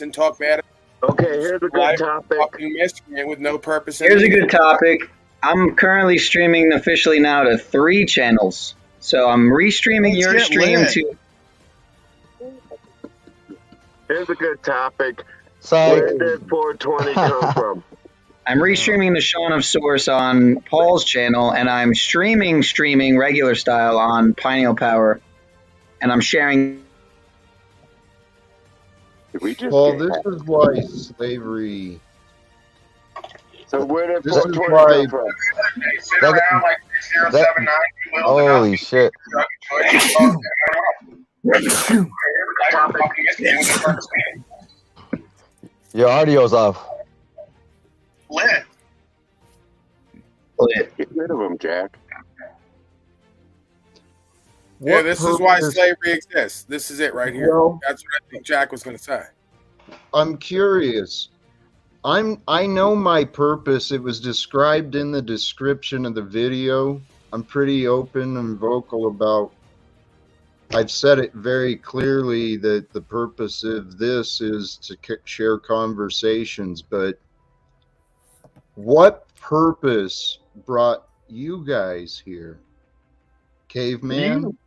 and talk bad. Okay, here's a good topic. With no purpose. Here's a good topic. I'm currently streaming officially now to 3 channels. So I'm restreaming your stream to. Here's a good topic. Psych. Where did 420 come from? I'm restreaming the Shaun of Source on Paul's channel, and I'm streaming regular style on Pineal Power, and I'm sharing. Paul, this is why slavery. So where did 420 come from? Holy shit. Your audio's off. Lit. Get rid of them, Jack. Yeah, this is why slavery exists. This is it right here. Well, that's what I think Jack was going to say. I'm curious. I know my purpose. It was described in the description of the video. I'm pretty open and vocal about. I've said it very clearly that the purpose of this is to share conversations, but what purpose brought you guys here? Caveman?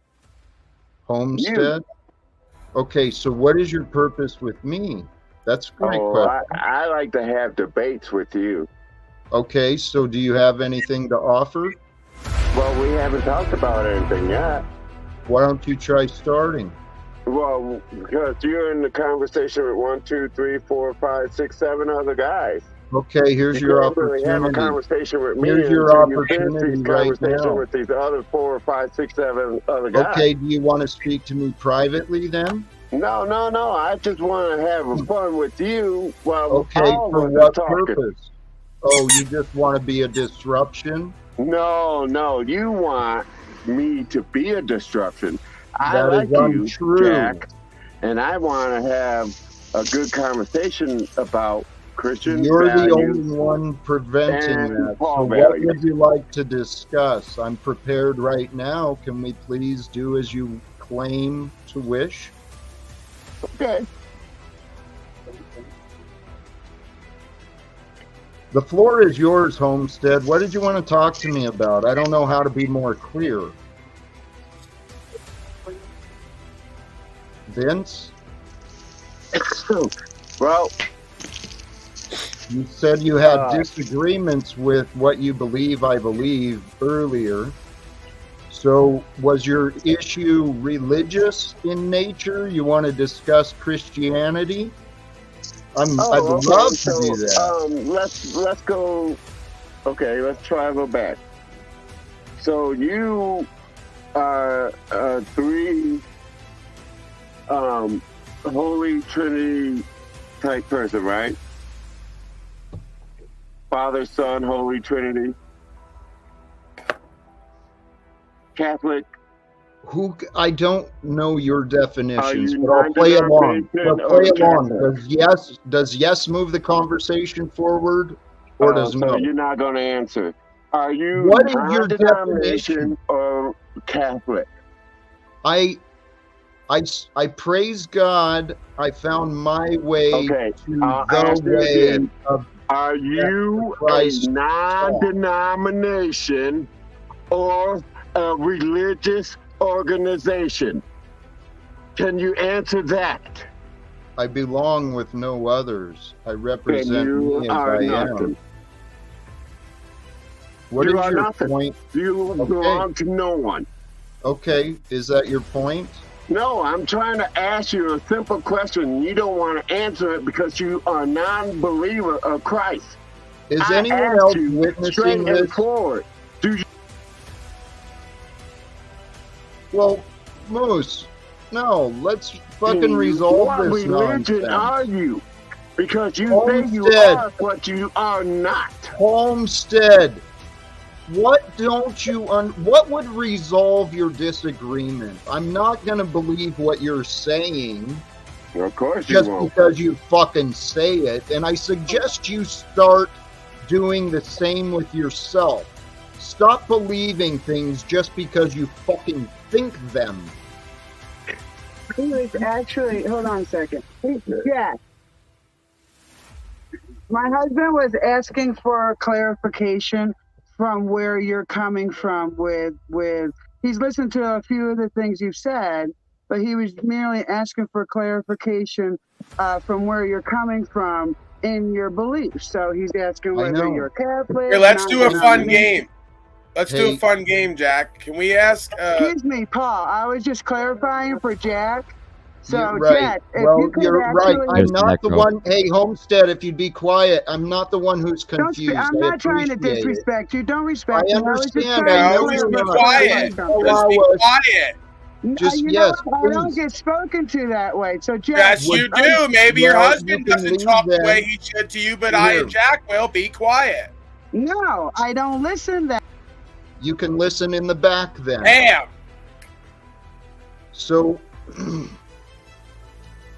Homestead? Okay, so what is your purpose with me? That's a great question. I like to have debates with you. Okay, so do you have anything to offer? Well, we haven't talked about anything yet. Why don't you try starting? Well, because you're in the conversation with 1, 2, 3, 4, 5, 6, 7 other guys. Okay, here's your opportunity. Have a conversation with me. Here's your opportunity right now. With these other 4, 5, 6, 7 other guys. Okay, do you want to speak to me privately then? No. I just want to have fun with you while okay, for what purpose? Oh, you just want to be a disruption? No, you want me to be a disruption. I that like is untrue. You, Jack, and I want to have a good conversation about Christian You're values the only one preventing that. So what would you like to discuss? I'm prepared right now. Can we please do as you claim to wish? Okay. The floor is yours, Homestead. What did you want to talk to me about? I don't know how to be more clear. Vince? Well, you said you had disagreements with what you believe I believe earlier. So was your issue religious in nature? You want to discuss Christianity? I'd love to do that. Let's go. Okay, let's travel back. So you are a 3 Holy Trinity type person, right? Father, Son, Holy Trinity. Catholic. I don't know your definitions, but I'll play along. Does yes move the conversation forward, or does no? You're not going to answer. Are you what is your definition or Catholic? I praise God. I found my way to the way of. Are you a non-denomination or a religious organization? Can you answer that? I belong with no others. I represent me as I am. What is your point? You belong to no one. Okay, is that your point? No, I'm trying to ask you a simple question. You don't want to answer it because you are a non-believer of Christ. Is anyone else witnessing this? Forward. Well, Moose, no, let's fucking resolve this nonsense. What religion are you? Because you say you are, but you are not. Homestead. What would resolve your disagreement? I'm not going to believe what you're saying. Of course you won't. Just because you fucking say it. And I suggest you start doing the same with yourself. Stop believing things just because you fucking think them. He was actually, hold on a second. Jack, My husband was asking for clarification from where you're coming from with he's listened to a few of the things you've said, but he was merely asking for clarification from where you're coming from in your beliefs. So he's asking I whether know. you're Catholic. Here, let's do a fun non-denominational. game. Let's do a fun game, Jack. Can we ask? Excuse me, Paul. I was just clarifying for Jack. So, You're right. Jack, if Well, you could you're actually, right. I'm There's not the Necro. one. Hey, Homestead, if you'd be quiet, I'm not the one who's don't confused. I'm I not trying to appreciate it. disrespect you. Don't respect I me. I was just understand. trying I to know No, just you're be not. quiet. clarify Just something. be Allow us. quiet. Just You yes, know, I don't please. get spoken to that way. So, Jack, Yes, you do. Maybe your Well, husband you can doesn't leave talk the then. way he should to you, but I Here. and Jack will. Be quiet. no, I don't listen that. You can listen in the back then. Bam. So,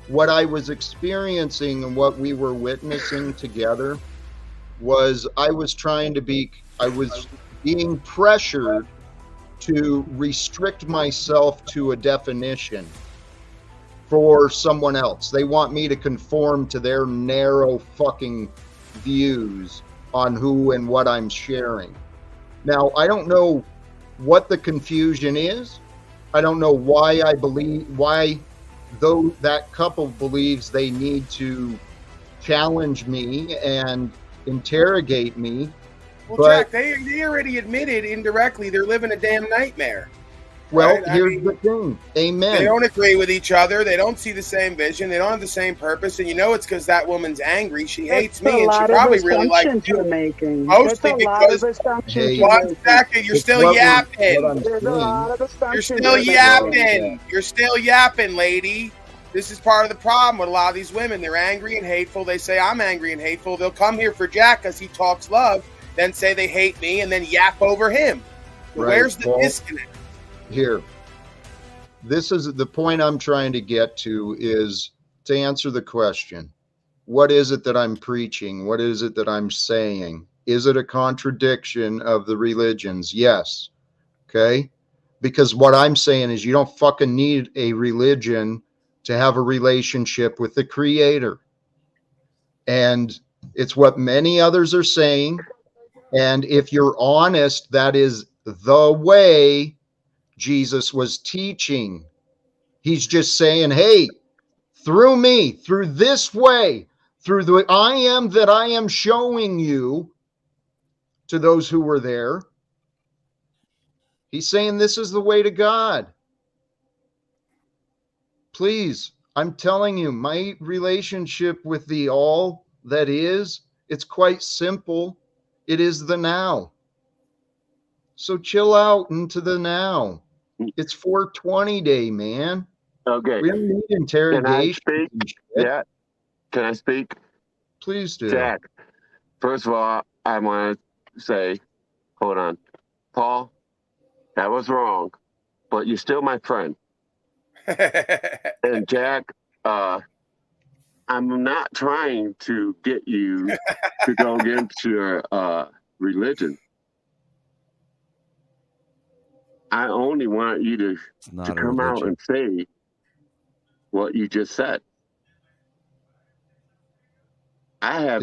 what I was experiencing and what we were witnessing together was I was being pressured to restrict myself to a definition for someone else. They want me to conform to their narrow fucking views on who and what I'm sharing. Now, I don't know what the confusion is. I don't know why though that couple believes they need to challenge me and interrogate me. Well, But- Jack, they already admitted indirectly they're living a damn nightmare. Well, Right, I here's mean, the thing. Amen. They don't agree with each other. They don't see the same vision. They don't have the same purpose. And you know it's because that woman's angry. She hates That's me, a and she lot probably of really likes assumptions you. you're making. Mostly That's a lot because- of assumptions Hey, you're One making. second, you're It's still what I'm yapping. There's a lot of You're assumptions. still making. yapping. You're still yapping, lady. This is part of the problem with a lot of these women. They're angry and hateful. They say, I'm angry and hateful. They'll come here for Jack because he talks love, then say they hate me, and then yap over him. Right, Where's the Paul. disconnect? Here. This is the point I'm trying to get to, is to answer the question. What is it that I'm preaching? What is it that I'm saying? Is it a contradiction of the religions? Yes. Okay. Because what I'm saying is you don't fucking need a religion to have a relationship with the Creator. And it's what many others are saying. And if you're honest, that is the way Jesus was teaching. He's just saying, hey, through me, through this way, through the I am that I am showing you to those who were there. He's saying this is the way to God. Please, I'm telling you, my relationship with the all that is, it's quite simple. It is the now. So chill out into the now. It's 420 day, man. Okay. We don't need Can I interrogation. speak? and shit. Yeah. Can I speak? Please do. Jack, first of all, I want to say, hold on. Paul, that was wrong, but you're still my friend. And Jack, I'm not trying to get you to go against your religion. I only want you to It's not a come out religion. and say what you just said. I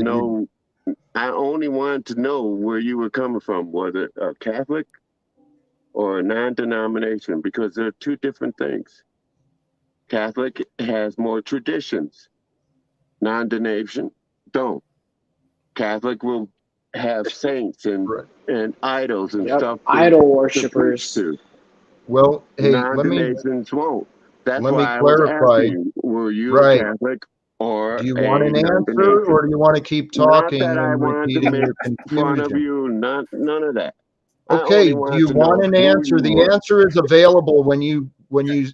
only wanted to know where you were coming from, whether a Catholic or a non-denomination, because they're two different things. Catholic has more traditions. Non-denomination don't. Catholic will have saints and idols and stuff. Idol to worshippers. preach to. Well, hey, let me Non-denominations won't. That's let me why I was clarify. asking, were you Right. a Catholic or Do you a want an answer, non-denomination? or do you want to keep Not talking that I and wanted to repeating make your fun of confusion? you, none of that. Okay, do you want an answer? The answer is available when you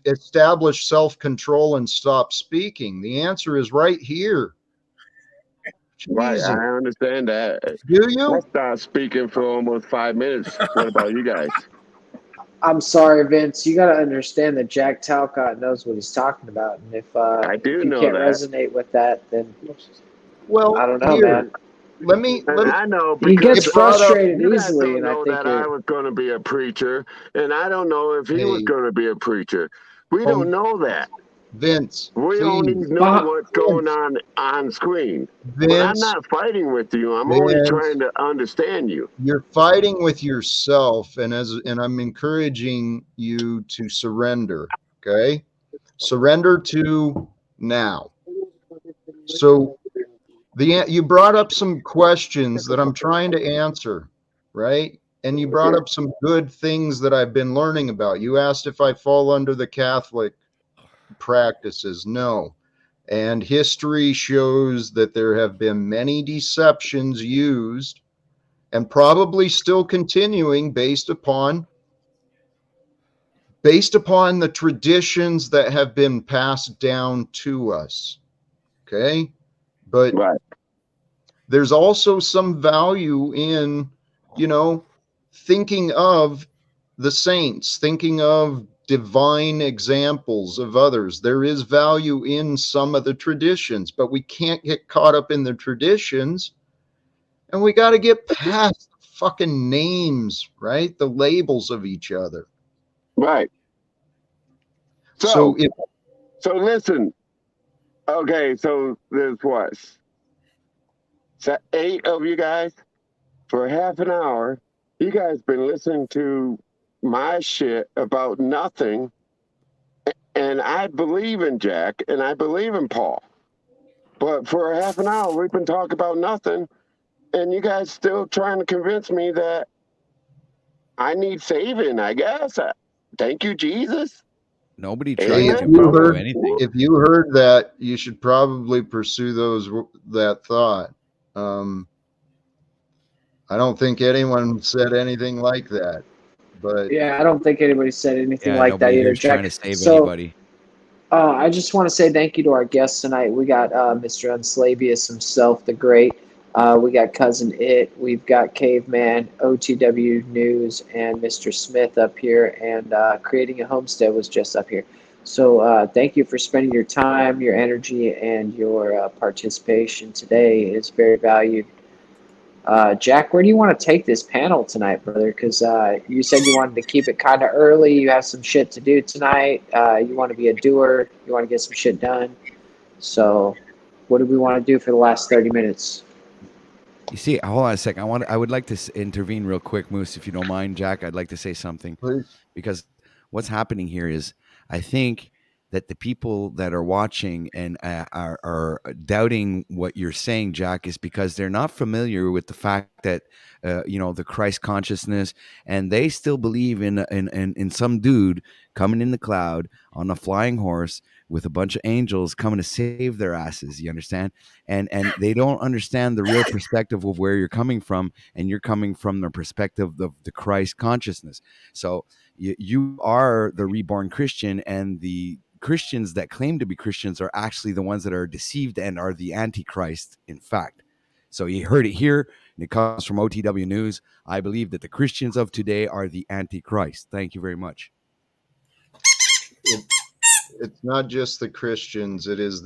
establish self-control and stop speaking. The answer is right here. Right, Jesus. I understand that. Do I you? stopped speaking for almost 5 minutes. What about you guys? I'm sorry, Vince. You got to understand that Jack Talcott knows what he's talking about, and if I do you know can't that. resonate with that, then Well, I don't know, here, man. let me And I know He because gets brought up- frustrated you guys easily, don't and I know think that I was going to be a preacher, and I don't know if he was Hey. going to be a preacher. We don't know that. Vince, We only please. know what's going on screen. But I'm Vince, not fighting with you. I'm only Vince, trying to understand you. you're fighting with yourself, and I'm encouraging you to surrender. Okay, surrender to now. So you brought up some questions that I'm trying to answer, right? And you brought up some good things that I've been learning about. You asked if I fall under the Catholic practices. No. And history shows that there have been many deceptions used and probably still continuing based upon the traditions that have been passed down to us. Okay? But Right. there's also some value in, thinking of the saints, thinking of divine examples of others. There is value in some of the traditions, but we can't get caught up in the traditions, and we got to get past the fucking names, right? The labels of each other. Right. So So listen. Okay, so there's what? 8 of you guys for half an hour. You guys been listening to my shit about nothing, and I believe in Jack and I believe in Paul. But for a half an hour, we've been talking about nothing, and you guys still trying to convince me that I need saving, I guess. Thank you, Jesus. Nobody Hey, tried to Amen, convince you brother. anything. if you heard that, you should probably pursue that thought. I don't think anyone said anything like that, but Yeah, I don't think anybody said anything Yeah, like that nobody either, here's trying Jack. to save So anybody. I just want to say thank you to our guests tonight. We got Mr. Unslavious himself, the great. We got Cousin It. We've got Caveman, OTW News, and Mr. Smith up here. And Creating a Homestead was just up here. So thank you for spending your time, your energy, and your participation today. It's very valued. Jack, where do you want to take this panel tonight, brother? Because you said you wanted to keep it kind of early. You have some shit to do tonight. You want to be a doer. You want to get some shit done. So, what do we want to do for the last 30 minutes? You see, hold on a sec. I would like to intervene real quick, Moose, if you don't mind, Jack. I'd like to say something please. because what's happening here is I think that the people that are watching and are doubting what you're saying, Jack, is because they're not familiar with the fact that the Christ consciousness, and they still believe in some dude coming in the cloud on a flying horse with a bunch of angels coming to save their asses. You understand? And they don't understand the real perspective of where you're coming from, and you're coming from the perspective of the Christ consciousness. So you are the reborn Christian, and the Christians that claim to be Christians are actually the ones that are deceived and are the Antichrist, in fact. So you heard it here, and it comes from OTW News. I believe that the Christians of today are the Antichrist. Thank you very much. It's not just the Christians. It is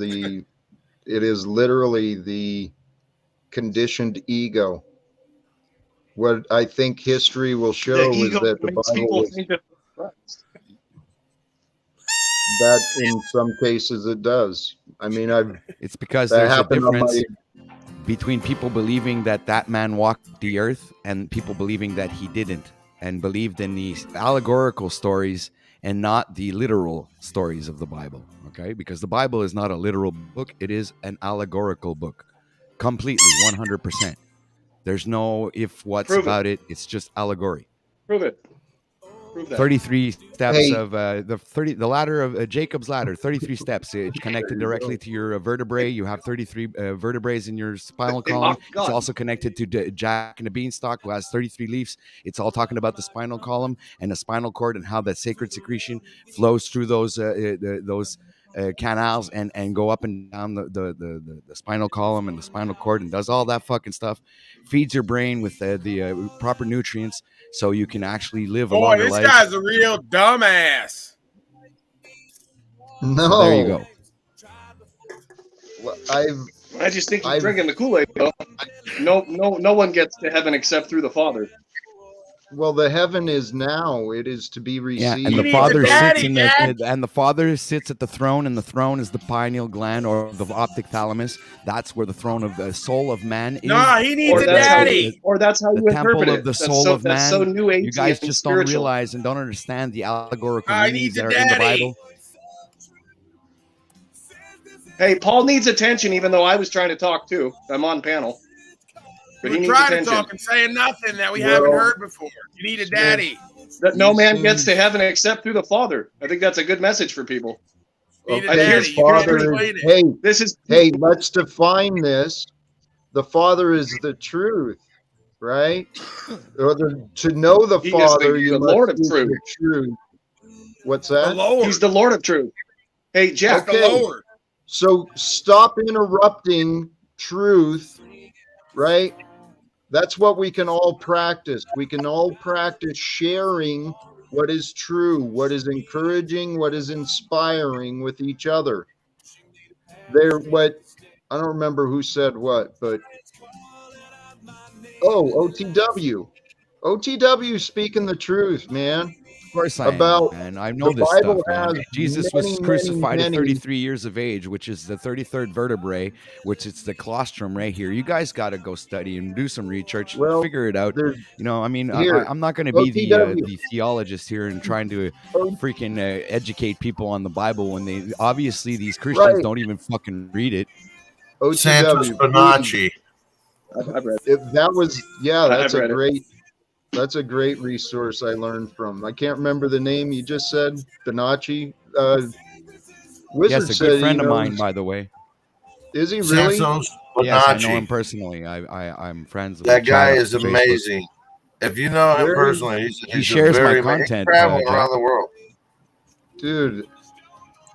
literally the conditioned ego. What I think history will show is that the Bible was that in some cases it does. I mean, It's because that there's a happened on difference my between people believing that man walked the earth and people believing that he didn't, and believed in the allegorical stories and not the literal stories of the Bible. Okay, because the Bible is not a literal book; it is an allegorical book, completely, 100%. There's no if what's Prove it. about it. It's just allegory. Prove it. Prove that. 33 steps Hey. of the ladder of Jacob's ladder. 33 steps. It's connected directly to your vertebrae. You have 33 vertebrae in your spinal column. God. It's also connected to Jack and the Beanstalk, who has 33 leaves. It's all talking about the spinal column and the spinal cord and how that sacred secretion flows through those canals and go up and down the spinal column and the spinal cord and does all that fucking stuff. Feeds your brain with the proper nutrients so you can actually live a Boy, longer this life. guy's a real dumbass. No. So there you go. I just think he's drinking the Kool-Aid, though. No one gets to heaven except through the Father. Well, the heaven is now. It is to be Yeah, received. and the needs Father a daddy, sits in Dad. and the Father sits at the throne, and the throne is the pineal gland or the optic thalamus. That's where the throne of the soul of man is. No, he needs Or a that's how you, daddy. or that's how The you temple interpret of it. the That's soul of that's so man. new You agey guys and just don't spiritual. realize and don't understand the allegorical He meanings needs that a are in the daddy. Bible. Hey, Paul needs attention, even though I was trying to talk too. I'm on panel, but he We're needs trying to attention. talk and saying nothing that we haven't Well, heard before. You need a Smith, daddy. That no you man gets seem to heaven except through the Father. I think that's a good message for people. Need a okay. The daddy. Here's You can Father is. explain it. Hey, this is hey. Let's define this. The Father is the truth, right? To know the he is Father, you the must Lord of seek truth. the truth. What's The that? Lord. He's the Lord of truth. Hey, He's Jack. the Okay. Lord. So stop interrupting truth, right? That's what we can all practice. We can all practice sharing what is true, what is encouraging, what is inspiring with each other. What I don't remember who said what, but OTW. OTW speaking the truth, man. Of course I am, About man. I know the this Bible stuff, man. has Jesus many, was crucified at many. 33 years of age, which is the 33rd vertebrae, which is the colostrum right here. You guys got to go study and do some research, Well, figure it out. there's You know, I mean, here I'm not going to be OTW. the theologist here and trying to freaking educate people on the Bible when they obviously these Christians Right. don't even fucking read it. Santos OTW. Bonacci. I've read That was I've read it. That's a great resource I learned from. I can't remember the name you just said, Bonacci. Wizard Yes, a said good he friend of mine, knows. by the way. Is he really? Santos Yes, I know him Bonacci. personally. I'm friends with That guy Chad on is Facebook. amazing. If you know him Very, personally, He he's a shares my very content, traveling Jack. around the world. dude.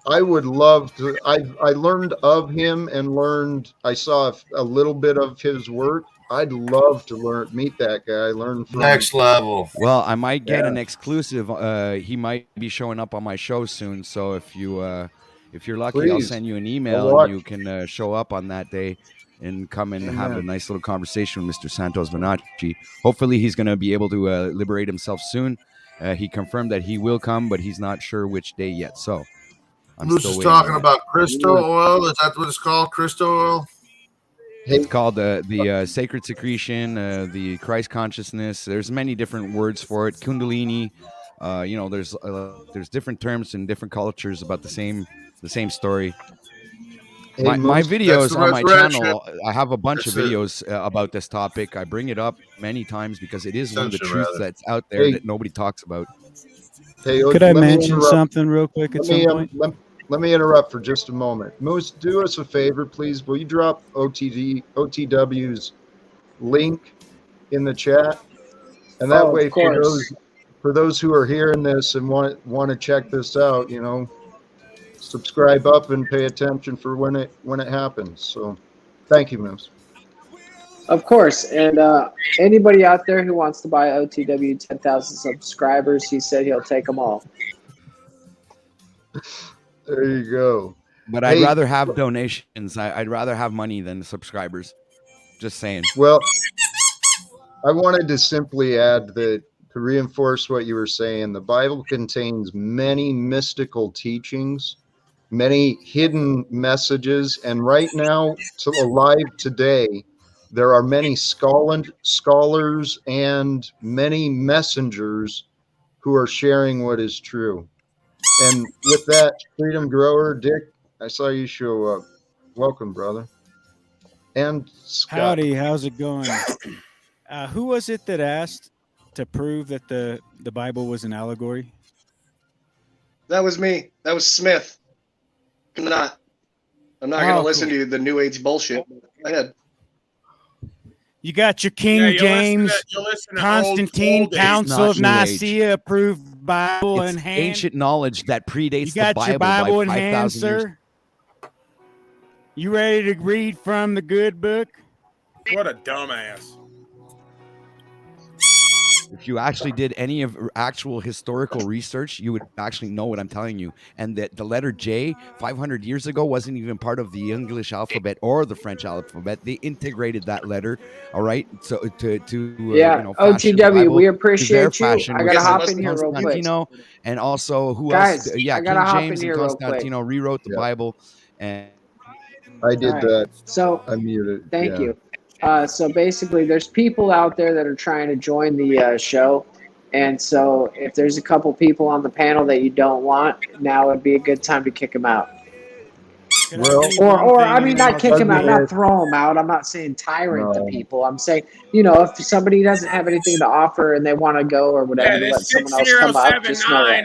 I would love to. I learned of him and learned. I saw a little bit of his work. I'd love to meet that guy. Learn from. Next level. Well, I might get Yeah. an exclusive. He might be showing up on my show soon. So if you're lucky, I'll Please. send you an I'll email and watch. you can show up on that day and come and have a Amen. nice little conversation with Mr. Santos Bonacci. Hopefully, he's going to be able to liberate himself soon. He confirmed that he will come, but he's not sure which day yet. So I'm Who's still just waiting talking on it. about crystal oil? Is that what it's called? Crystal oil? Hey, It's called the sacred secretion, the Christ consciousness. There's many different words for it. Kundalini. You know, there's different terms in different cultures about the same story. hey, My Moose. That's videos the on my resurrection. channel, I have a bunch of That's it. videos about this topic. I bring it up many times because it is one of the Ascension, truths rather. that's out there Hey, that nobody talks about. hey. Could I Let me mention interrupt. something real quick at Let some me point? let me interrupt for just a moment. Moose, do us a favor, please. Will you drop OTW's link in the chat? And that Oh, way, of course. for those who are hearing this and want to check this out, subscribe up and pay attention for when it happens. So, thank you, Moose. Of course. And anybody out there who wants to buy OTW 10,000 subscribers, he said he'll take them all. There you go. But I'd Hey, rather have donations. I'd rather have money than subscribers. Just saying. well, I wanted to simply add that to reinforce what you were saying, the Bible contains many mystical teachings, many hidden messages, and right now, alive today, there are many scholars and many messengers who are sharing what is true. And with that, Freedom Grower, Dick, I saw you show up. Welcome, brother. And Scott. Howdy, how's it going? Who was it that asked to prove that the Bible was an allegory? That was me. That was Smith. I'm not going to listen to the New Age bullshit. Go ahead. You got your King James, Constantine, Council of Nicaea approved Bible in hand. Ancient knowledge that predates you got the Bible, your Bible by in hand, 5,000 years. sir. You ready to read from the good book? What a dumbass. If you actually did any of actual historical research, you would actually know what I'm telling you. And that the letter J 500 years ago wasn't even part of the English alphabet or the French alphabet. They integrated that letter, all right, so to Yeah, fashion the OTW, Bible we to their appreciate you. fashion, I which gotta Guess it hop was in wasn't here real quick. Constantino, and also who else? Guys, Yeah, I gotta King hop in James and here real quick. Constantino rewrote the Yeah. Bible, and I All did right. that. So I muted. thank Yeah. you. So basically, there's people out there that are trying to join the show. And so if there's a couple people on the panel that you don't want, now would be a good time to kick them out. Well, Or I mean, not kick them out, Cousin not Ed, throw them out. I'm not saying tyrant the no. people. I'm saying, if somebody doesn't have anything to offer and they want to go or whatever, Yeah, to this let someone else come up, just know that.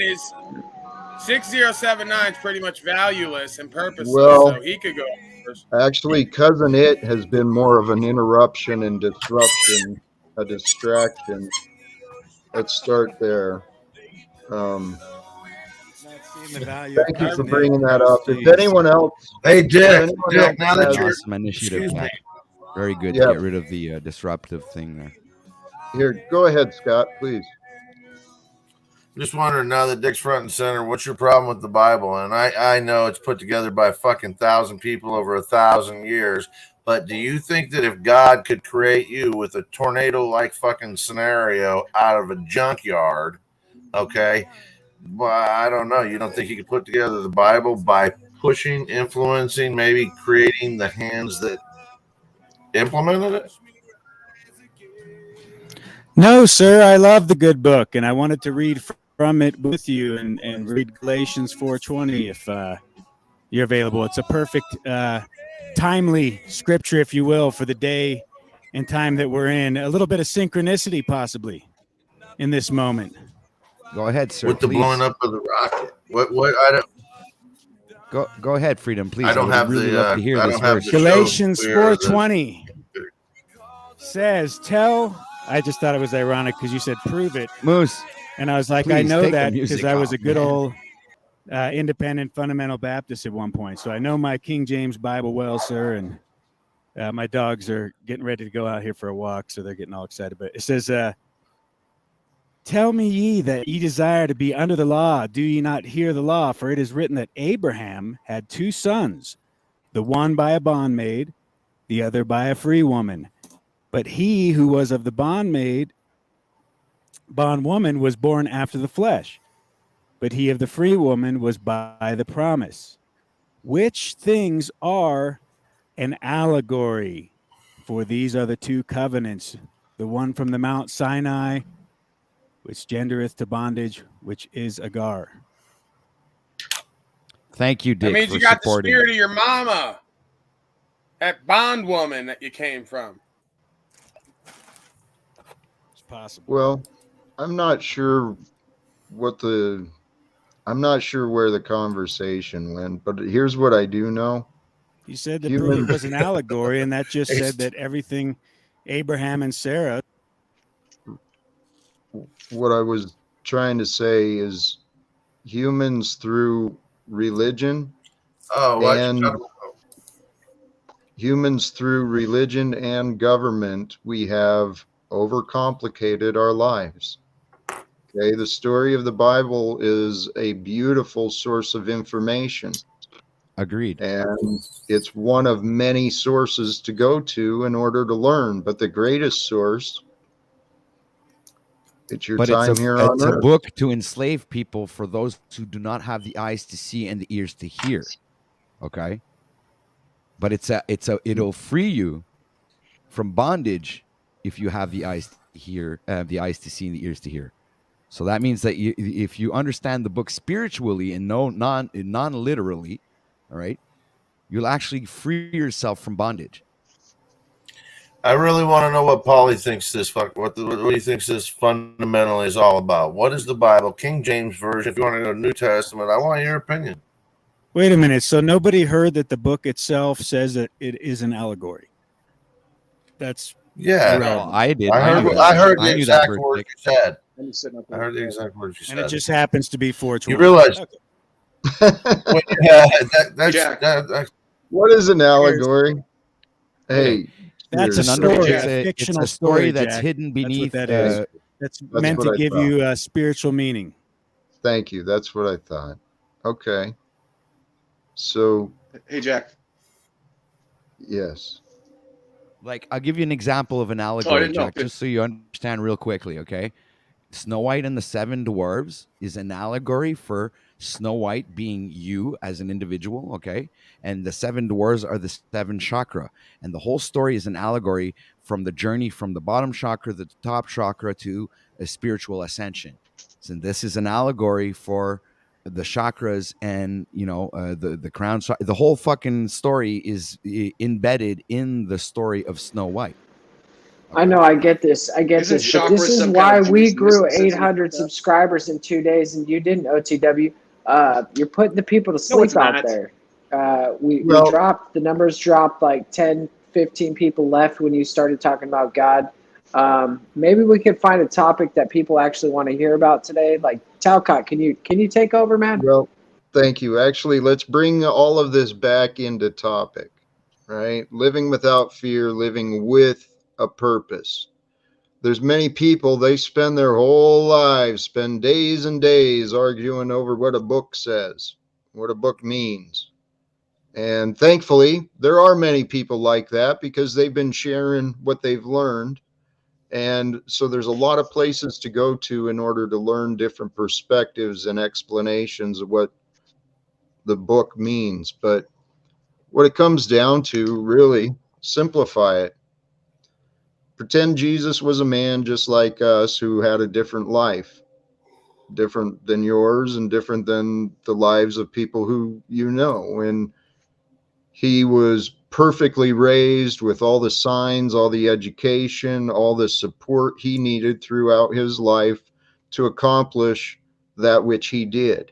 6079 is pretty much valueless and purposeless, Well, so he could go first. actually, Cousin It has been more of an interruption and disruption, a distraction. Let's start there. The value Thank of you for Cousin bringing Ed. that up. If Jeez. anyone else, Hey, if Dick, anyone Dick, else now that has, you're, awesome initiative, excuse me. Pat. Very good Yeah. to get rid of the disruptive thing there. here, go ahead, Scott, please. Just wondering now that Dick's front and center, what's your problem with the Bible? And I know it's put together by fucking 1,000 people over 1,000 years, but do you think that if God could create you with a tornado-like fucking scenario out of a junkyard, okay? Well, I don't know. You don't think he could put together the Bible by pushing, influencing, maybe creating the hands that implemented it? No, sir. I love the good book, and I wanted to read from it with you and read Galatians 4:20 if you're available. It's a perfect, timely scripture, if you will, for the day and time that we're in. A little bit of synchronicity, possibly, in this moment. Go ahead, sir. With the please. blowing up of the rocket. What I don't. Go ahead, Freedom, please. I don't would have really the, love to hear I this don't have verse. the Galatians show clear, 4:20 says, I just thought it was ironic because you said prove it. Moose. And I was like, please I know take the that music because I was off, a good man. old independent fundamental Baptist at one point. So I know my King James Bible well, sir. And my dogs are getting ready to go out here for a walk, so they're getting all excited. But it says, tell me ye that ye desire to be under the law. Do ye not hear the law? For it is written that Abraham had two sons, the one by a bondmaid, the other by a free woman. But he who was of the bondwoman was born after the flesh, but he of the free woman was by the promise. Which things are an allegory? For these are the two covenants, the one from the Mount Sinai, which gendereth to bondage, which is Agar. Thank you, Dick, That means for you got supporting. the spirit of your mama, that bondwoman that you came from. It's possible. Well, I'm not sure where the conversation went, but here's what I do know. You said that it was an allegory, and that just said that everything Abraham and Sarah. What I was trying to say is humans through religion and government, we have overcomplicated our lives. Okay, the story of the Bible is a beautiful source of information. Agreed. And it's one of many sources to go to in order to learn. But the greatest source, it's your time here on earth. It's a book to enslave people for those who do not have the eyes to see and the ears to hear. Okay? But it'll free you from bondage if you have the eyes to hear, the eyes to see and the ears to hear. So that means that if you understand the book spiritually and non-literally, all right, you'll actually free yourself from bondage. I really want to know what Paulie thinks what he thinks this fundamentally is all about. What is the Bible, King James Version? If you want to go to New Testament, I want your opinion. Wait a minute. So nobody heard that the book itself says that it is an allegory. That's no, I did. I heard the exact words you said. I heard the exact words you said. And it just happens to be 420. You realize? Okay. What is an allegory? Hey, that's it's a an story. it's a story that's Jack. hidden beneath. That's what that is. That's That's meant what to I give thought. you a spiritual meaning. Thank you. That's what I thought. Okay. So, Hey, Jack. yes. Like, I'll give you an example of an Oh, I allegory, didn't know. Jack, just so you understand real quickly, okay? Snow White and the Seven Dwarves is an allegory for Snow White being you as an individual, okay? And the seven dwarves are the seven chakra. And the whole story is an allegory from the journey from the bottom chakra to the top chakra to a spiritual ascension. So this is an allegory for the chakras and, the crown. The whole fucking story is embedded in the story of Snow White. I know, I get this. I get Isn't this. But chakra this is some why kind of we Jewish grew mysticism? 800 subscribers in 2 days and you didn't, OTW. You're putting the people to No, it's sleep out not. there. We Well- dropped, the numbers dropped like 10, 15 people left when you started talking about God. Maybe we could find a topic that people actually want to hear about today. Like Talcott, can you take over, man? Well, thank you. Actually, let's bring all of this back into topic, right? Living without fear, living with a purpose. There's many people, they spend their whole lives, spend days and days arguing over what a book says, what a book means. And thankfully, there are many people like that because they've been sharing what they've learned. And so there's a lot of places to go to in order to learn different perspectives and explanations of what the book means. But what it comes down to, really, simplify it. Pretend Jesus was a man just like us who had a different life, different than yours and different than the lives of people who you know. And he was perfectly raised with all the signs, all the education, all the support he needed throughout his life to accomplish that which he did.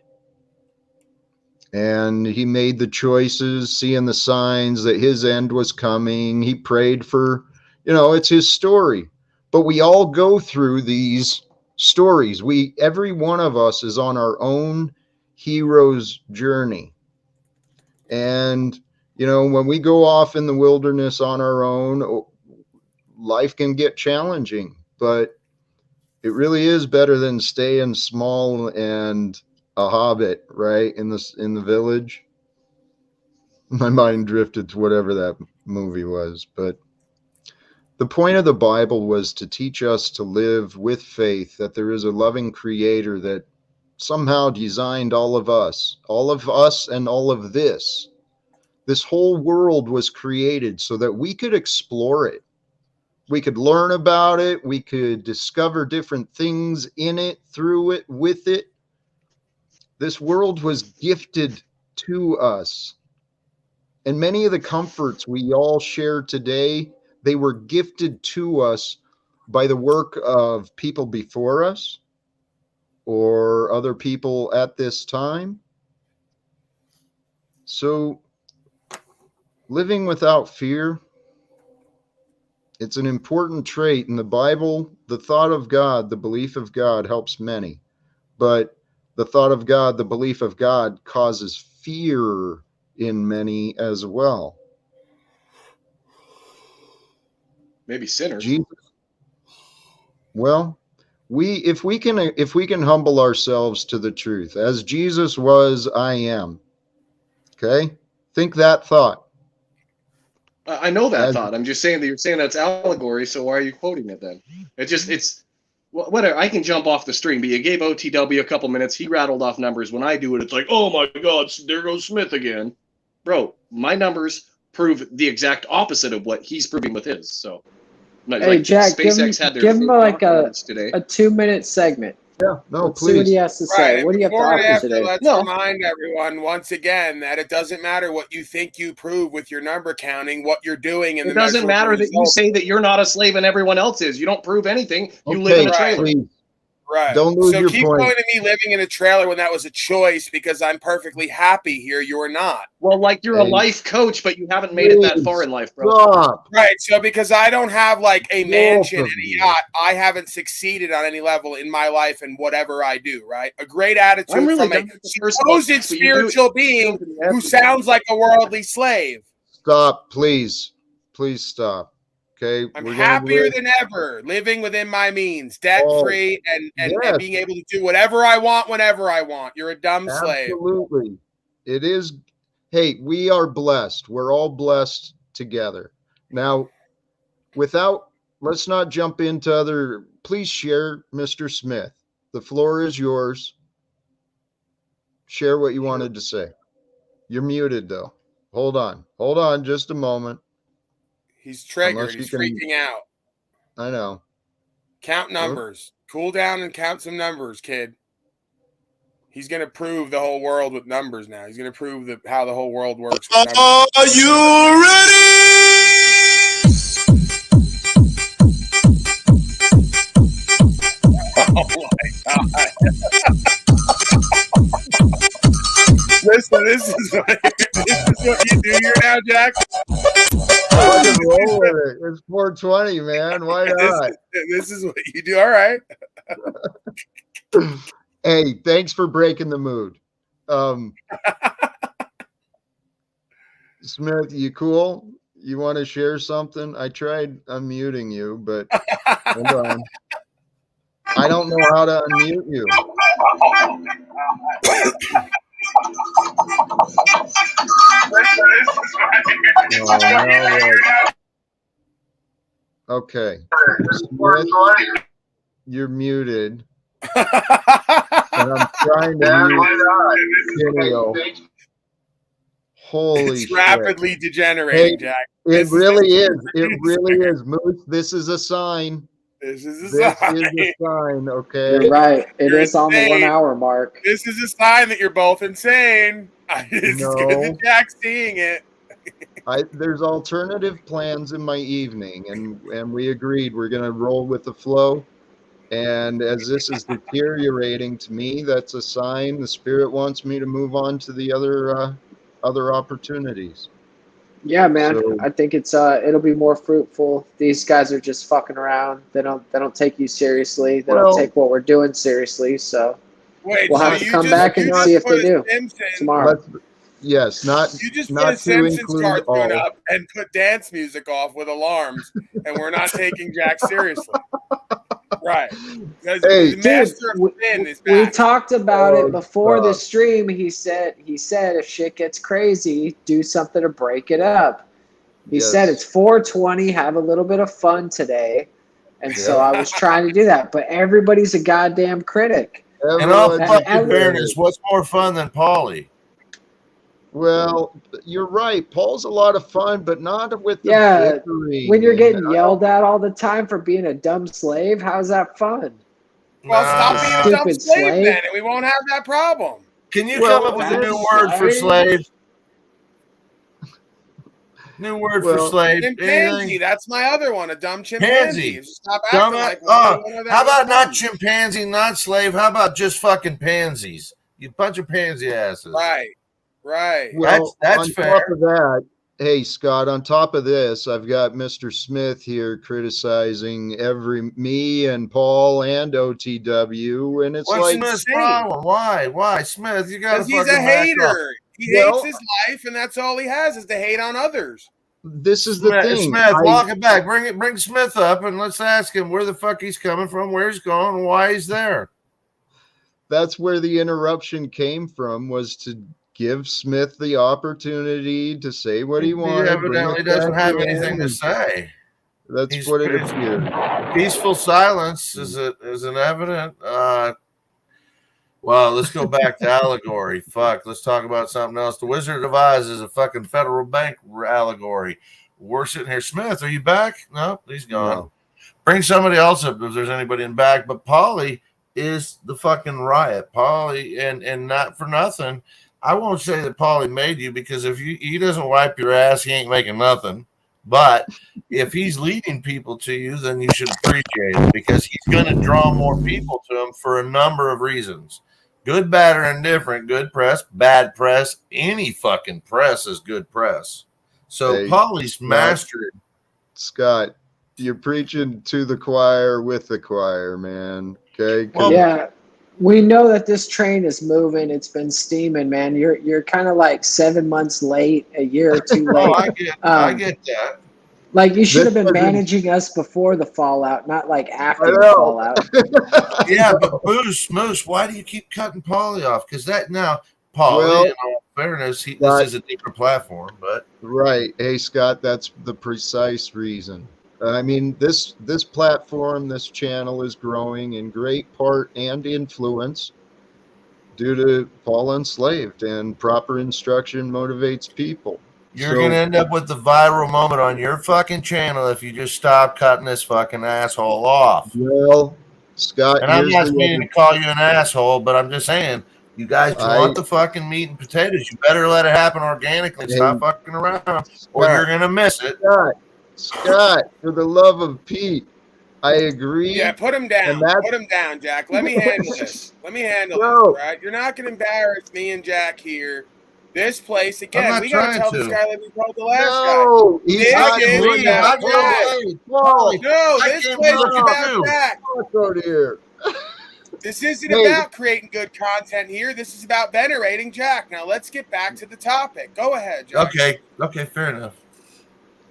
And he made the choices, seeing the signs that his end was coming. He prayed for, it's his story. But we all go through these stories. Every one of us is on our own hero's journey. And, when we go off in the wilderness on our own, life can get challenging, but it really is better than staying small and a hobbit, right? In the village. My mind drifted to whatever that movie was, but the point of the Bible was to teach us to live with faith that there is a loving creator that somehow designed all of us and all of this. This whole world was created so that we could explore it. We could learn about it. We could discover different things in it, through it, with it. This world was gifted to us. And many of the comforts we all share today, they were gifted to us by the work of people before us or other people at this time. So, living without fear, it's an important trait in the Bible. The thought of God, the belief of God helps many, but the thought of God, the belief of God causes fear in many as well. Maybe sinners. Jesus, well, if we can humble ourselves to the truth, as Jesus was, I am. Okay? Think that thought. I know that thought. I'm just saying that you're saying that's allegory, so why are you quoting it then? It's whatever. I can jump off the string, but you gave OTW a couple minutes. He rattled off numbers. When I do it, it's like, oh my God, there goes Smith again. Bro, my numbers prove the exact opposite of what he's proving with his. So, Hey, like Jack, SpaceX had their give him like a today. 2-minute segment. Yeah, no, Let's see what please. he has to say. Right, and What do you have to before and offer after, today? let's remind everyone once again that it doesn't matter what you think you prove with your number counting, what you're doing in It the doesn't matter measurable that you results. say that you're not a slave and everyone else is. You don't prove anything. You live Okay, in a trailer. please. Right. Don't lose so your keep point. going to me living in a trailer when that was a choice because I'm perfectly happy here. You're not. Well, like you're a Hey, life coach, but you haven't made it that far in life, bro. Stop. Right. So because I don't have like a mansion Both and of a you. yacht, I haven't succeeded on any level in my life and whatever I do. Right. A great attitude I'm really from a done with the first supposed book, but you do it- spiritual being who sounds like a worldly slave. Stop, please. Please stop. Okay, I'm we're gonna happier live. than ever, living within my means, debt Oh, free, and yes, being able to do whatever I want whenever I want. You're a dumb slave. absolutely. It is. Hey, we are blessed. We're all blessed together. Now, let's not jump into other. Please share, Mr. Smith. The floor is yours. Share what you wanted to say. You're muted though. Hold on, just a moment. He's triggered. Unless you He's can. freaking out. I know. Count numbers. Cool down and count some numbers, kid. He's going to prove the whole world with numbers now. He's going to prove how the whole world works with numbers. Are you ready? Oh my God. Listen, this is what you do here now, Jack. Roll with it. It's 420, man. Why not? This is what you do. All right. Hey, thanks for breaking the mood. Smith, you cool? You want to share something? I tried unmuting you, but hold on. I don't know how to unmute you. Oh, now what? Okay. Smith, you're muted. And I'm trying to mute video. Holy it's shit. rapidly degenerating, Hey, Jack. It really is. It really is. Moose, this is a sign. This is a This sign. is a sign, okay? You're right. It You're is on the 1 insane. hour mark. This is a sign that you're both insane. It's good No. that Jack's seeing it. There's alternative plans in my evening, and we agreed we're going to roll with the flow. And as this is deteriorating to me, that's a sign the spirit wants me to move on to the other opportunities. Yeah, man. So- I think it'll be more fruitful. These guys are just fucking around. They don't take you seriously. They don't take what we're doing seriously. So Wait, we'll so have to you come just- back and you see just if they put a do Simpsons- tomorrow. Yes, not You just put not a to Simpsons include cartoon all. up and put dance music off with alarms, and we're not taking Jack seriously. Right. Because Hey, the master of sin is We back. talked about Oh, it before the stop. stream. He said if shit gets crazy, do something to break it up. He Yes. said it's 420, have a little bit of fun today. And so Yeah. I was trying to do that. But everybody's a goddamn critic. In all Everyone's fucking and- fairness, what's more fun than Paulie? Well, you're right. Paul's a lot of fun, but not with the Yeah, bickering. when you're getting and- yelled at all the time for being a dumb slave, how's that fun? Well, stop Nah. being a dumb Stupid slave slave. then, and we won't have that problem. Can you Well, come up with a that's new word for slave. slave? New word Well, for slave. Chimpanzee, Anything? that's my other one, a dumb chimpanzee. Pansy. Stop acting Dumb like how one of them about not is. chimpanzee, not slave? How about just fucking pansies? You bunch of pansy asses. Right, right. Well, That's on fair. top of that, hey Scott, on top of this, I've got Mr. Smith here criticizing me and Paul and OTW, and it's What's like Smith's insane. problem? Why, Smith? You got to Because fucking he's a back off. hater. He Well- hates his life, and that's all he has is to hate on others. this is the thing. Smith, walk it back. Bring Smith up and let's ask him where the fuck he's coming from, where he's going, and why he's there. That's where the interruption came from, was to give Smith the opportunity to say what he wanted. He evidently bring it doesn't back have in, anything to and say. That's He's what it pretty- appeared. Peaceful silence is an evident. Well, let's go back to allegory. Fuck, let's talk about something else. The Wizard of Oz is a fucking federal bank allegory. We're sitting here. Smith, are you back? No, he's gone. No. Bring somebody else up if there's anybody in back. But Paulie is the fucking riot. Paulie, and not for nothing. I won't say that Paulie made you, because if he doesn't wipe your ass, he ain't making nothing. But if he's leading people to you, then you should appreciate it, because he's going to draw more people to him for a number of reasons. Good, bad, or indifferent. Good press, bad press. Any fucking press is good press. So Hey, Paulie's mastered. Scott, you're preaching to the choir with the choir, man. Okay. 'Cause- Yeah, we know that this train is moving. It's been steaming, man. You're kind of like 7 months late, a year or two late. Oh, I get that. Like, you should have been This doesn't- managing us before the fallout, not like I after the know. fallout. Yeah, but Moose, why do you keep cutting Paulie off? Because that now, Paulie, Well, in all fairness, this Scott- is a different platform, but Right. Hey, Scott, that's the precise reason. I mean, this platform, this channel is growing in great part and influence due to Paul Enslaved, and proper instruction motivates people. you're So, gonna end up with the viral moment on your fucking channel if you just stop cutting this fucking asshole off. well, Scott, And I'm here's not the meaning to call you an asshole, but I'm just saying, you guys want the fucking meat and potatoes. You better let it happen organically. Stop fucking around, or you're gonna miss it. Scott, for the love of Pete, I agree. Yeah, put him down. And that's- Put him down, Jack. Let me handle this. Let me handle No. this, all right? You're not going to embarrass me and Jack here. This place, again, not we got to trying tell to. this guy like we told the last No, guy. he's This not is doing about that. Jack. Paul, No, I this can't place is look at about you. Jack. Fuck out here. This isn't Hey. about creating good content here. This is about venerating Jack. Now, let's get back to the topic. Go ahead, Jack. Okay, fair enough.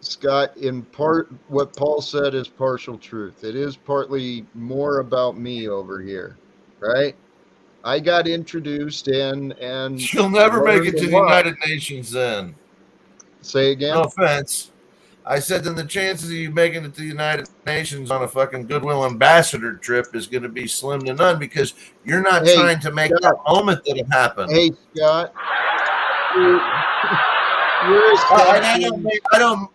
Scott, in part, what Paul said is partial truth. It is partly more about me over here, right? I got introduced and You'll never make it learned to a the lot. United Nations then. Say again? No offense. I said then the chances of you making it to the United Nations on a fucking Goodwill Ambassador trip is going to be slim to none because you're not Hey, trying to make Scott. that moment that it happened. Hey, Scott. I don't.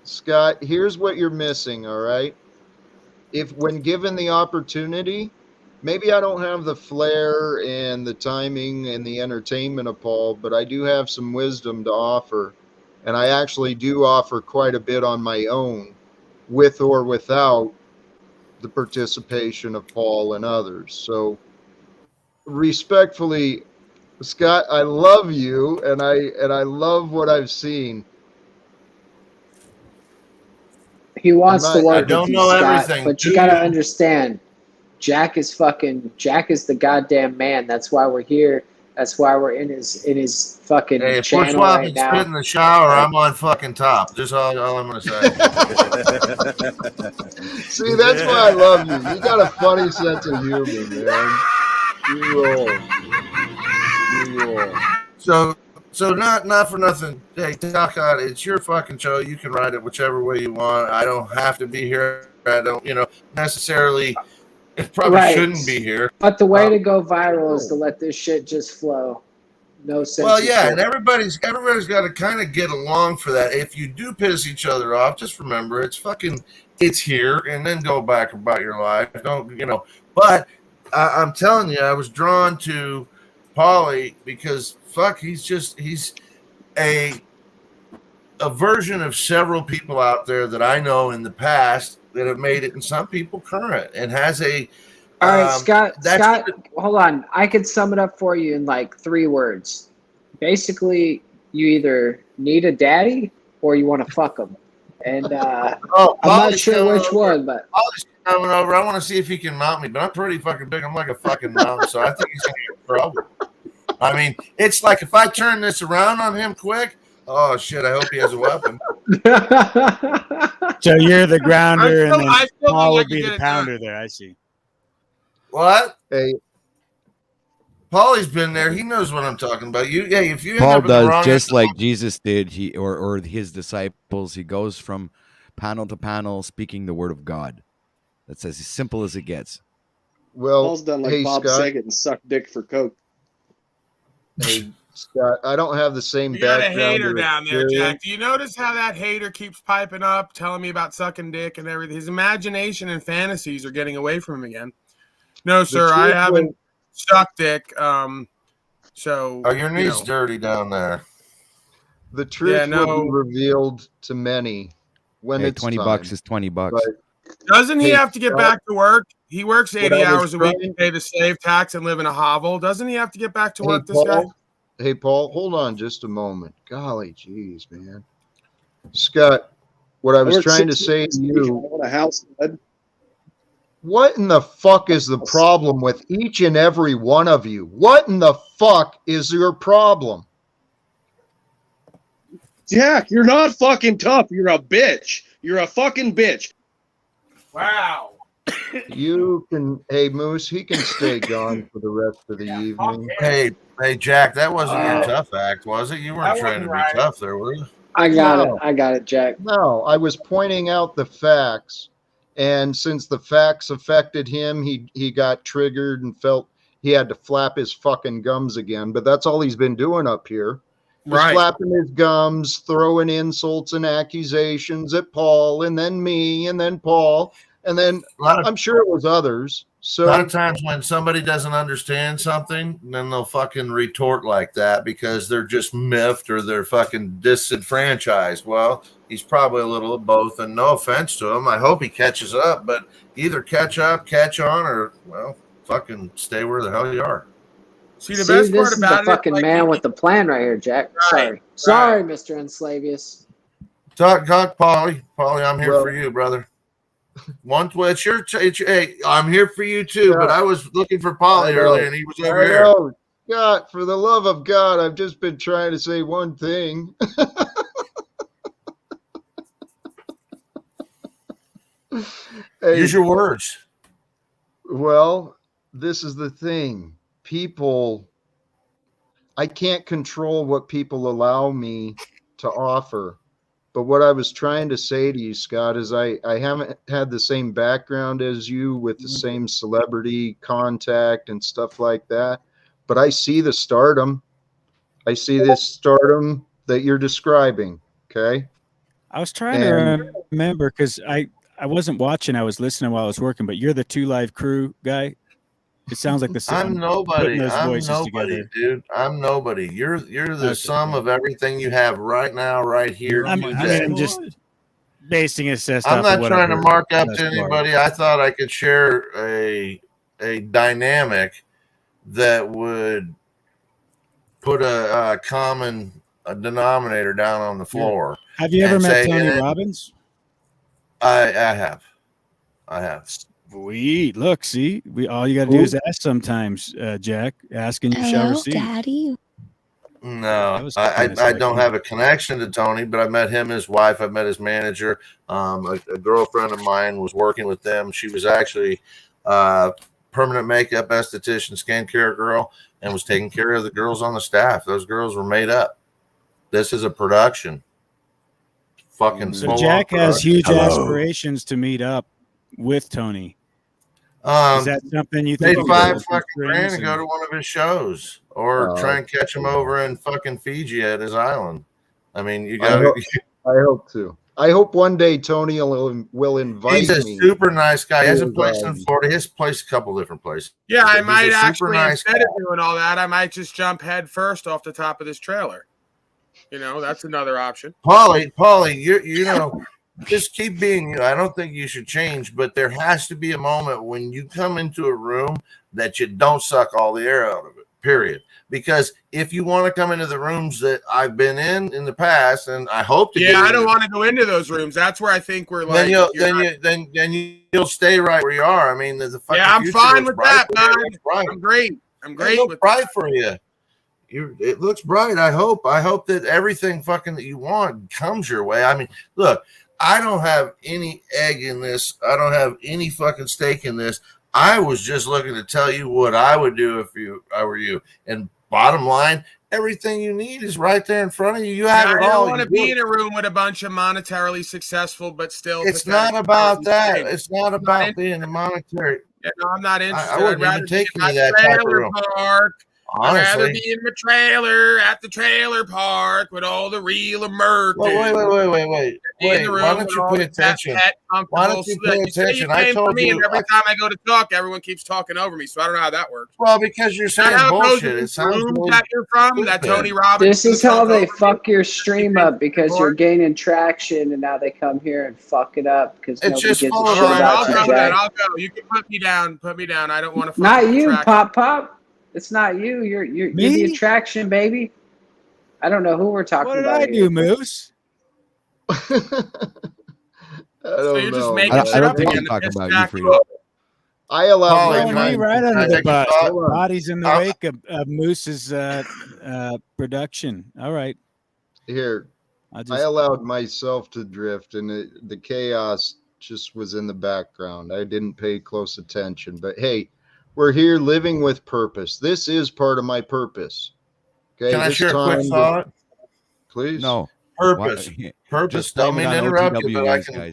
Scott, here's what you're missing, all right? If when given the opportunity, maybe I don't have the flair and the timing and the entertainment of Paul, but I do have some wisdom to offer. And I actually do offer quite a bit on my own, with or without the participation of Paul and others. So respectfully, Scott, I love you and I love what I've seen. He wants I'm to not- work I with don't you, know Scott, everything, but do you gotta you? understand, Jack is the goddamn man. That's why we're here. That's why we're in his fucking Hey, if we're channel swapping right now. spit in the shower, I'm on fucking top. Just all I'm going to say. See, that's why I love you. You got a funny sense of humor, man. You roll. You roll. So not for nothing. Hey, Talcott, it's your fucking show. You can ride it whichever way you want. I don't have to be here. I don't, necessarily. It probably Right. shouldn't be here. But the way to go viral is to let this shit just flow. No censorship. Well, yeah, and everybody's got to kind of get along for that. If you do piss each other off, just remember it's here, and then go back about your life. Don't But I'm telling you, I was drawn to Paulie because he's a version of several people out there that I know in the past that have made it, and some people current, and has a. All right, Scott, hold on. I could sum it up for you in like 3 words. Basically, you either need a daddy or you want to fuck him. And I'm not sure which one, but Paulie's coming over. I want to see if he can mount me, but I'm pretty fucking big. I'm like a fucking mountain, so I think he's going to get in trouble. I mean, it's like if I turn this around on him quick, oh shit, I hope he has a weapon. So you're the grounder, and then I still Paul think I would can be get the it pounder there. I see. What? Hey, Paulie's been there. He knows what I'm talking about. If you end Paul up in the does wrong just end- like Jesus did. He or his disciples. He goes from panel to panel, speaking the word of God. That's as simple as it gets. well, Paul's done like hey, Bob Scott. Saget and sucked dick for coke. Hey, Scott, I don't have the same You got a background hater or down there, experience. Jack. Do you notice how that hater keeps piping up, telling me about sucking dick and everything? His imagination and fantasies are getting away from him again. No, sir, I truth haven't sucked dick. So Are your knees dirty down there? The truth no. will be revealed to many when Hey, it's $20 time. is $20. But doesn't he Hey, have to get Scott, back to work? He works what 80 I was hours a week to trying- pay the slave tax and live in a hovel. Doesn't he have to get back to Hey, work, this guy? Paul. Hey, Paul, hold on just a moment. Golly, jeez, man. Scott, what I was trying to say to you, What a house, bud. what in the fuck is the problem with each and every one of you? What in the fuck is your problem? Jack, you're not fucking tough. You're a bitch. You're a fucking bitch. Wow. You can, hey Moose, he can stay gone for the rest of the evening. Hey, Jack, that wasn't your Uh, tough act, was it? You That weren't trying wasn't to right. be tough there, were you? I got No. it. I got it, Jack. No, I was pointing out the facts, and since the facts affected him, he got triggered and felt he had to flap his fucking gums again. But that's all he's been doing up here. Just Right. flapping his gums, throwing insults and accusations at Paul, and then me, and then Paul, and then I'm sure it was others. So A lot of times when somebody doesn't understand something, then they'll fucking retort like that because they're just miffed or they're fucking disenfranchised. Well, he's probably a little of both, and no offense to him. I hope he catches up, but either catch up, catch on, or, well, fucking stay where the hell you are. See, the best part this is about the it is, fucking like, man with the plan right here, Jack. Right, Sorry, Mr. Enslavius. Talk, Paulie. Paulie, I'm here Well- for you, brother. Hey, I'm here for you too, Yeah. but I was looking for Paulie I know. earlier, and he was over I here. know. God, for the love of God, I've just been trying to say one thing. Hey, Use your words. well, this is the thing. People, I can't control what people allow me to offer. But what I was trying to say to you, Scott, is I haven't had the same background as you with the same celebrity contact and stuff like that. But I see the stardom. I see this stardom that you're describing. Okay. I was trying And- to remember because I wasn't watching. I was listening while I was working. But you're the 2 Live Crew guy. It sounds like the I'm putting nobody. those I'm voices nobody, together. dude. I'm nobody. You're the Okay, sum yeah. of everything you have right now, right here I'm today. just basing it I'm off of not what trying I've to heard mark up thus to far. anybody. I thought I could share a dynamic that would put a common denominator down on the floor. Have you ever and met say, Tony and Robbins? I have. Sweet. Look, see, all you got to do is ask sometimes, Jack. Ask and you shall receive. Daddy. No, was I kinda don't sexy. have a connection to Tony, but I met him, his wife. I met his manager. A girlfriend of mine was working with them. She was actually permanent makeup esthetician, skincare girl, and was taking care of the girls on the staff. Those girls were made up. This is a production. Fucking So full-on Jack has production. huge aspirations to meet up with Tony. Is that something you think? Paid you could $5 pull some fucking grand strings to go and- to one of his shows, or try and catch him over in fucking Fiji at his island. I mean, you got to. I hope to. I hope one day Tony will invite He's a me. super nice guy. He has a to, place in Florida. He has a place, a couple different places. Yeah, I He's might a super actually, nice instead guy. of doing all that, I might just jump head first off the top of this trailer. You know, that's another option. Paulie, you know, just keep being you. I don't think you should change, but there has to be a moment when you come into a room that you don't suck all the air out of it, period. Because if you want to come into the rooms that I've been in the past, and I hope to Yeah, I don't want to go into those rooms. That's where I think we're like. then you'll stay right where you are. I mean, the fucking Yeah, I'm future fine looks with bright that, for you. It man. looks bright. I'm great. I'm great It looks with bright for you. It looks bright. I hope that everything fucking that you want comes your way. I mean, look, I don't have any egg in this. I don't have any fucking stake in this. I was just looking to tell you what I would do if I were you. And bottom line, everything you need is right there in front of you. You have I it don't all. want to You be do. in a room with a bunch of monetarily successful but still. It's not about that. It's not about being a monetary. Yeah, no, I'm not interested. I wouldn't I'd rather even take be you in to my that type of trailer room. park. I'd rather Honestly. be in the trailer at the trailer park with all the real Americans. Well, wait. In the room Why don't with you all pay the pet, attention? comfortable Why don't you pay You say attention? you I came for told me, you. and every time I go to talk, everyone keeps talking over me. So I don't know how that works. Well, because you're Is that saying how it goes bullshit. in It these sounds rooms really that you're from, that stupid. Tony Robbins. This is how talk they over fuck your stream up because you're gaining traction, and now they come here and fuck it up because It's nobody just gives a full of shit All right, about I'll you, go then. Jack. I'll go. You can put me down. Put me down. I don't want to. Not you, traction. Pop. It's not you. You're the attraction, baby. I don't know who we're talking What did about I here. do, Moose? So you're just making I shit don't up think again. he's to talking piss about you, Jack Freedom. off. I allow Paulie, my Throwing me mind. right can I under the take a bus. thought? Bodies in the wake of Moose's production. All right. Here, I allowed myself to drift, and the chaos just was in the background. I didn't pay close attention. But hey, we're here living with purpose. This is part of my purpose. Okay, Can I share a quick thought? Please. No. Purpose. Purpose. Don't mean to interrupt you, but I can.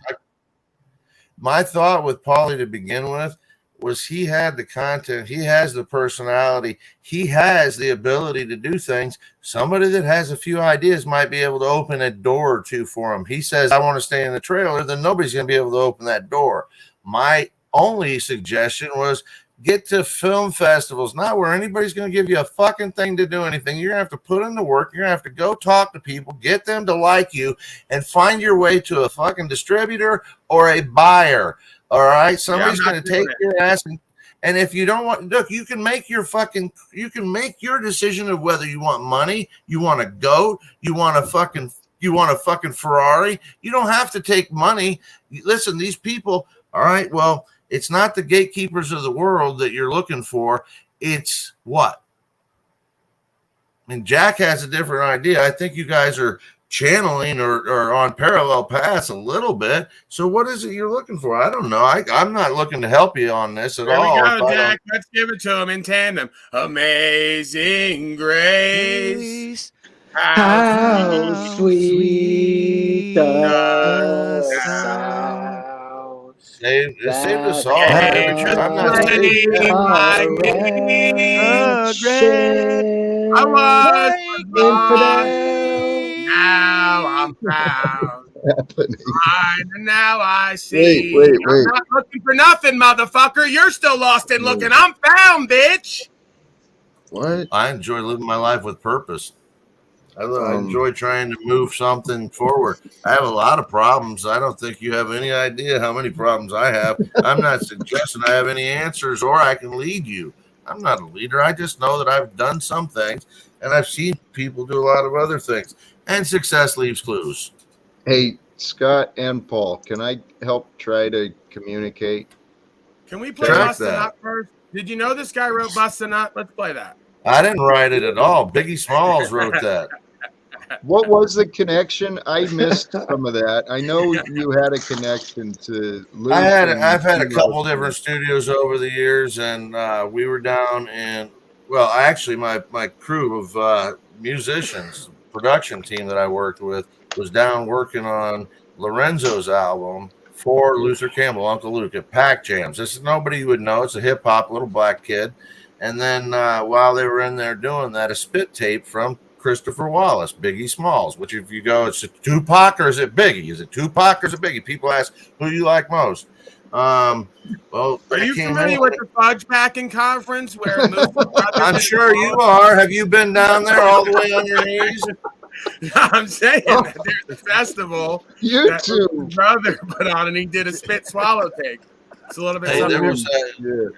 My thought with Paulie to begin with was he had the content, he has the personality, he has the ability to do things. Somebody that has a few ideas might be able to open a door or two for him. He says, I want to stay in the trailer, then nobody's going to be able to open that door. My only suggestion was get to film festivals, not where anybody's going to give you a fucking thing to do anything. You're going to have to put in the work. You're going to have to go talk to people, get them to like you, and find your way to a fucking distributor or a buyer. All right, somebody's going to take your ass, and if you don't want, look, you can make your decision of whether you want money, you want a goat, you want a fucking Ferrari. You don't have to take money. Listen, these people. All right, well, it's not the gatekeepers of the world that you're looking for. It's what? I mean, Jack has a different idea. I think you guys are channeling or on parallel paths a little bit. So what is it you're looking for? I don't know. I'm not looking to help you on this at all. There we go, Jack. Let's give it to him in tandem. Amazing Grace. How sweet the sound. Save the song. I'm not saying I was infidel. Now I'm found. And now I see. Wait. I'm not looking for nothing, motherfucker. You're still lost and looking. I'm found, bitch. What? I enjoy living my life with purpose. I enjoy trying to move something forward. I have a lot of problems. I don't think you have any idea how many problems I have. I'm not suggesting I have any answers or I can lead you. I'm not a leader. I just know that I've done some things and I've seen people do a lot of other things. And success leaves clues. Hey, Scott and Paul, can I help try to communicate? Can we play Bust a Nut first? Did you know this guy wrote Bust a Nut? Let's play that. I didn't write it at all. Biggie Smalls wrote that. What was the connection? I missed some of that. I know you had a connection to Luke. I've had a couple different studios over the years, and we were down in, well, actually my crew of musicians, production team that I worked with was down working on Lorenzo's album for Luther Campbell, Uncle Luke at Pack Jams. This is nobody you would know. It's a hip hop little black kid. And then while they were in there doing that, a spit tape from Christopher Wallace, Biggie Smalls, which if you go, it's a Tupac or is it Biggie? Is it Tupac or is it Biggie? People ask, who do you like most? Well, are you familiar with the Fudge Packing Conference? Where I'm sure you are. Have you been down there all the way on your knees? I'm saying that there's a festival that YouTube brother put on, and he did a spit swallow take. It's a little bit. Hey,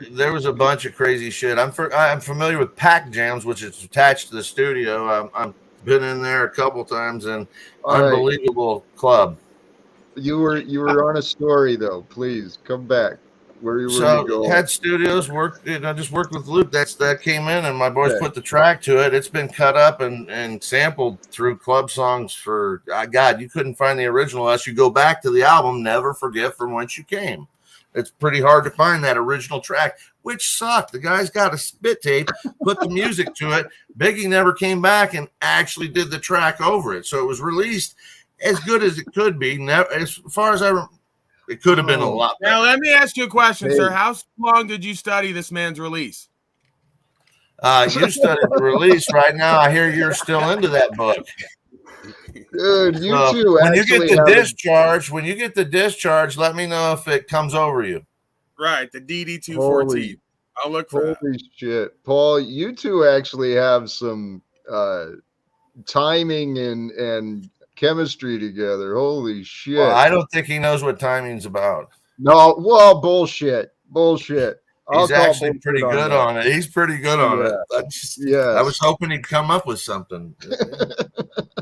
there was a bunch of crazy shit. I'm familiar with Pack Jams, which is attached to the studio. I've been in there a couple times, and unbelievable club. You were on a story though. Please come back. Where you so had studios worked. I just worked with Luke. That came in, and my boys put the track to it. It's been cut up and sampled through club songs for God. You couldn't find the original unless you go back to the album. Never Forget From Whence You Came. It's pretty hard to find that original track, which sucked. The guy's got a spit tape, put the music to it. Biggie never came back and actually did the track over it. So it was released as good as it could be. Never, as far as I remember, it could have been a lot better. Now, let me ask you a question, sir. How long did you study this man's release? You studied the release. Right now, I hear you're still into that book. Dude, you too. When you get the discharge, let me know if it comes over you. Right, the DD-214. I'll look for that. Holy shit. Paul, you two actually have some timing and chemistry together. Holy shit. Well, I don't think he knows what timing's about. No, well, bullshit. He's actually pretty good on it. He's pretty good on it. I was hoping he'd come up with something.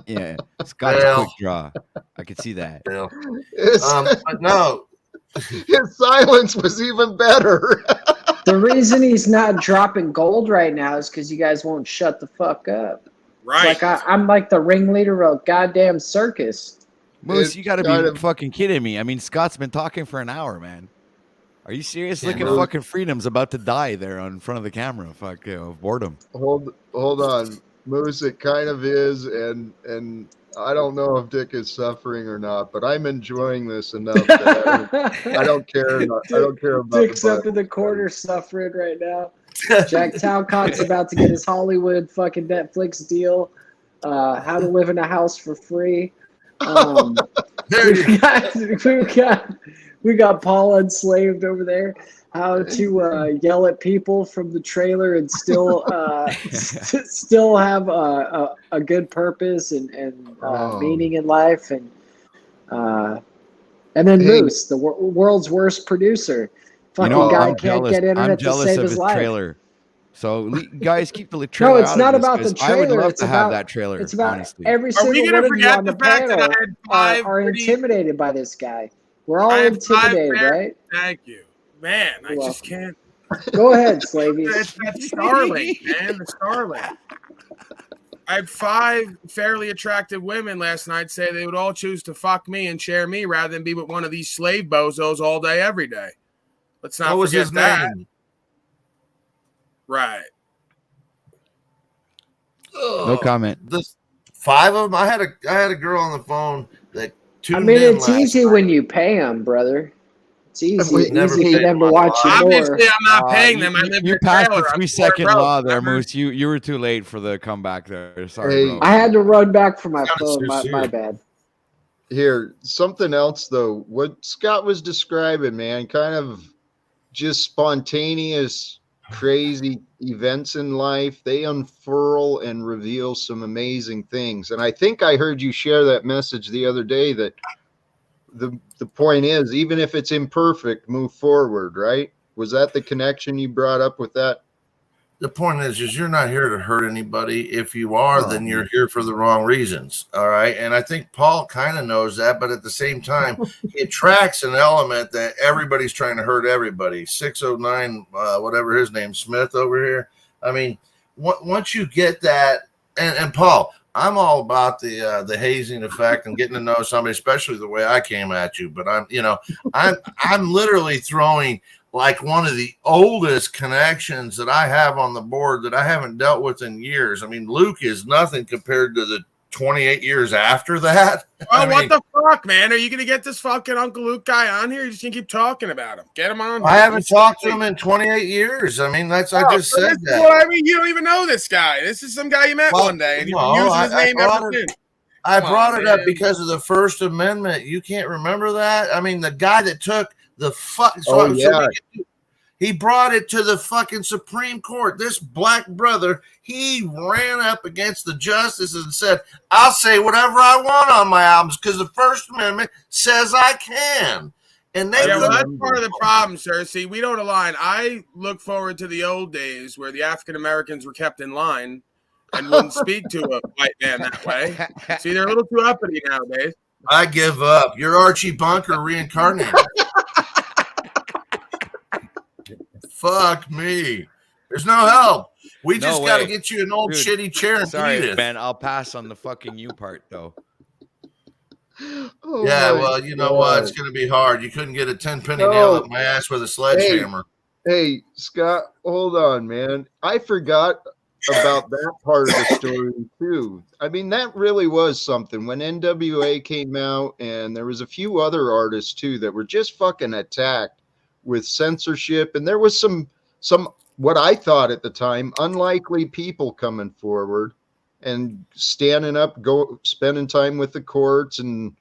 Yeah, Scott's a quick draw. I could see that. No. His silence was even better. The reason he's not dropping gold right now is because you guys won't shut the fuck up. Like I'm like the ringleader of a goddamn circus. Moose, you got to be fucking kidding me. I mean, Scott's been talking for an hour, man. Are you serious? Look at fucking Freedom's about to die there in front of the camera. Fuck, boredom. Hold on, Moose. It kind of is, and I don't know if Dick is suffering or not, but I'm enjoying this enough that I don't care. I don't care about Dick's up in the corner suffering right now. Jack Talcott's about to get his Hollywood fucking Netflix deal. How to live in a house for free. We got Paul Enslaved over there. How to yell at people from the trailer and still still have a good purpose and meaning in life, and then Moose, the world's worst producer. Fucking guy can't get internet to save his life. Trailer. So guys, keep the trailer. No, it's not about the trailer. I would love it's to about, have that trailer. It's about honestly. every single one of you on the panel are intimidated by this guy. We're all intimidated, right? Thank you, man. I just can't. Go ahead, Slavey. That's Starling, man. The Starling. I had 5 fairly attractive women last night say they would all choose to fuck me and share me rather than be with one of these slave bozos all day, every day. Let's not forget that. Right. No comment. 5 of them. I had a girl on the phone that tuned it's easy when you pay them, brother. It's easy. It's easy for them to watch you more. Obviously, I'm not paying them. I live You passed the 3-second law there, Moose. You were too late for the comeback there. Sorry, bro. I had to run back for my phone. My bad. Here, something else though. What Scott was describing, man, kind of just spontaneous, crazy events in life. They unfurl and reveal some amazing things. And I think I heard you share that message the other day that the point is, even if it's imperfect, move forward, right? Was that the connection you brought up with that? The point is you're not here to hurt anybody. If you are, then you're here for the wrong reasons. All right. And I think Paul kind of knows that, but at the same time, it tracks an element that everybody's trying to hurt everybody. 609, whatever his name, Smith over here. I mean, once you get that, and Paul, I'm all about the hazing effect and getting to know somebody, especially the way I came at you. But I'm literally throwing like one of the oldest connections that I have on the board that I haven't dealt with in years. I mean, Luke is nothing compared to the 28 years after that. Oh, what the fuck, man? Are you going to get this fucking Uncle Luke guy on here? You just going to keep talking about him. Get him on. I haven't talked to him in 28 years. I mean, I just said that. Well, I mean, you don't even know this guy. This is some guy you met one day, and you've been using his name ever since. I brought it up because of the First Amendment. You can't remember that? I mean, the guy that took the fuck. He brought it to the fucking Supreme Court. This black brother, he ran up against the justices and said, I'll say whatever I want on my albums because the First Amendment says I can. And they that's part of the problem, sir. See, we don't align. I look forward to the old days where the African Americans were kept in line and wouldn't speak to a white man that way. See, they're a little too uppity nowadays. I give up. You're Archie Bunker reincarnated. Fuck me. There's no help. We just got to get you an old shitty chair and sorry, Ben. I'll pass on the fucking you part, though. Oh yeah, well, you know what? It's going to be hard. You couldn't get a 10-penny nail up my ass with a sledgehammer. Hey, Scott, hold on, man. I forgot about that part of the story, too. I mean, that really was something. When NWA came out, and there was a few other artists, too, that were just fucking attacked with censorship, and there was some what I thought at the time unlikely people coming forward and standing up, spending time with the courts and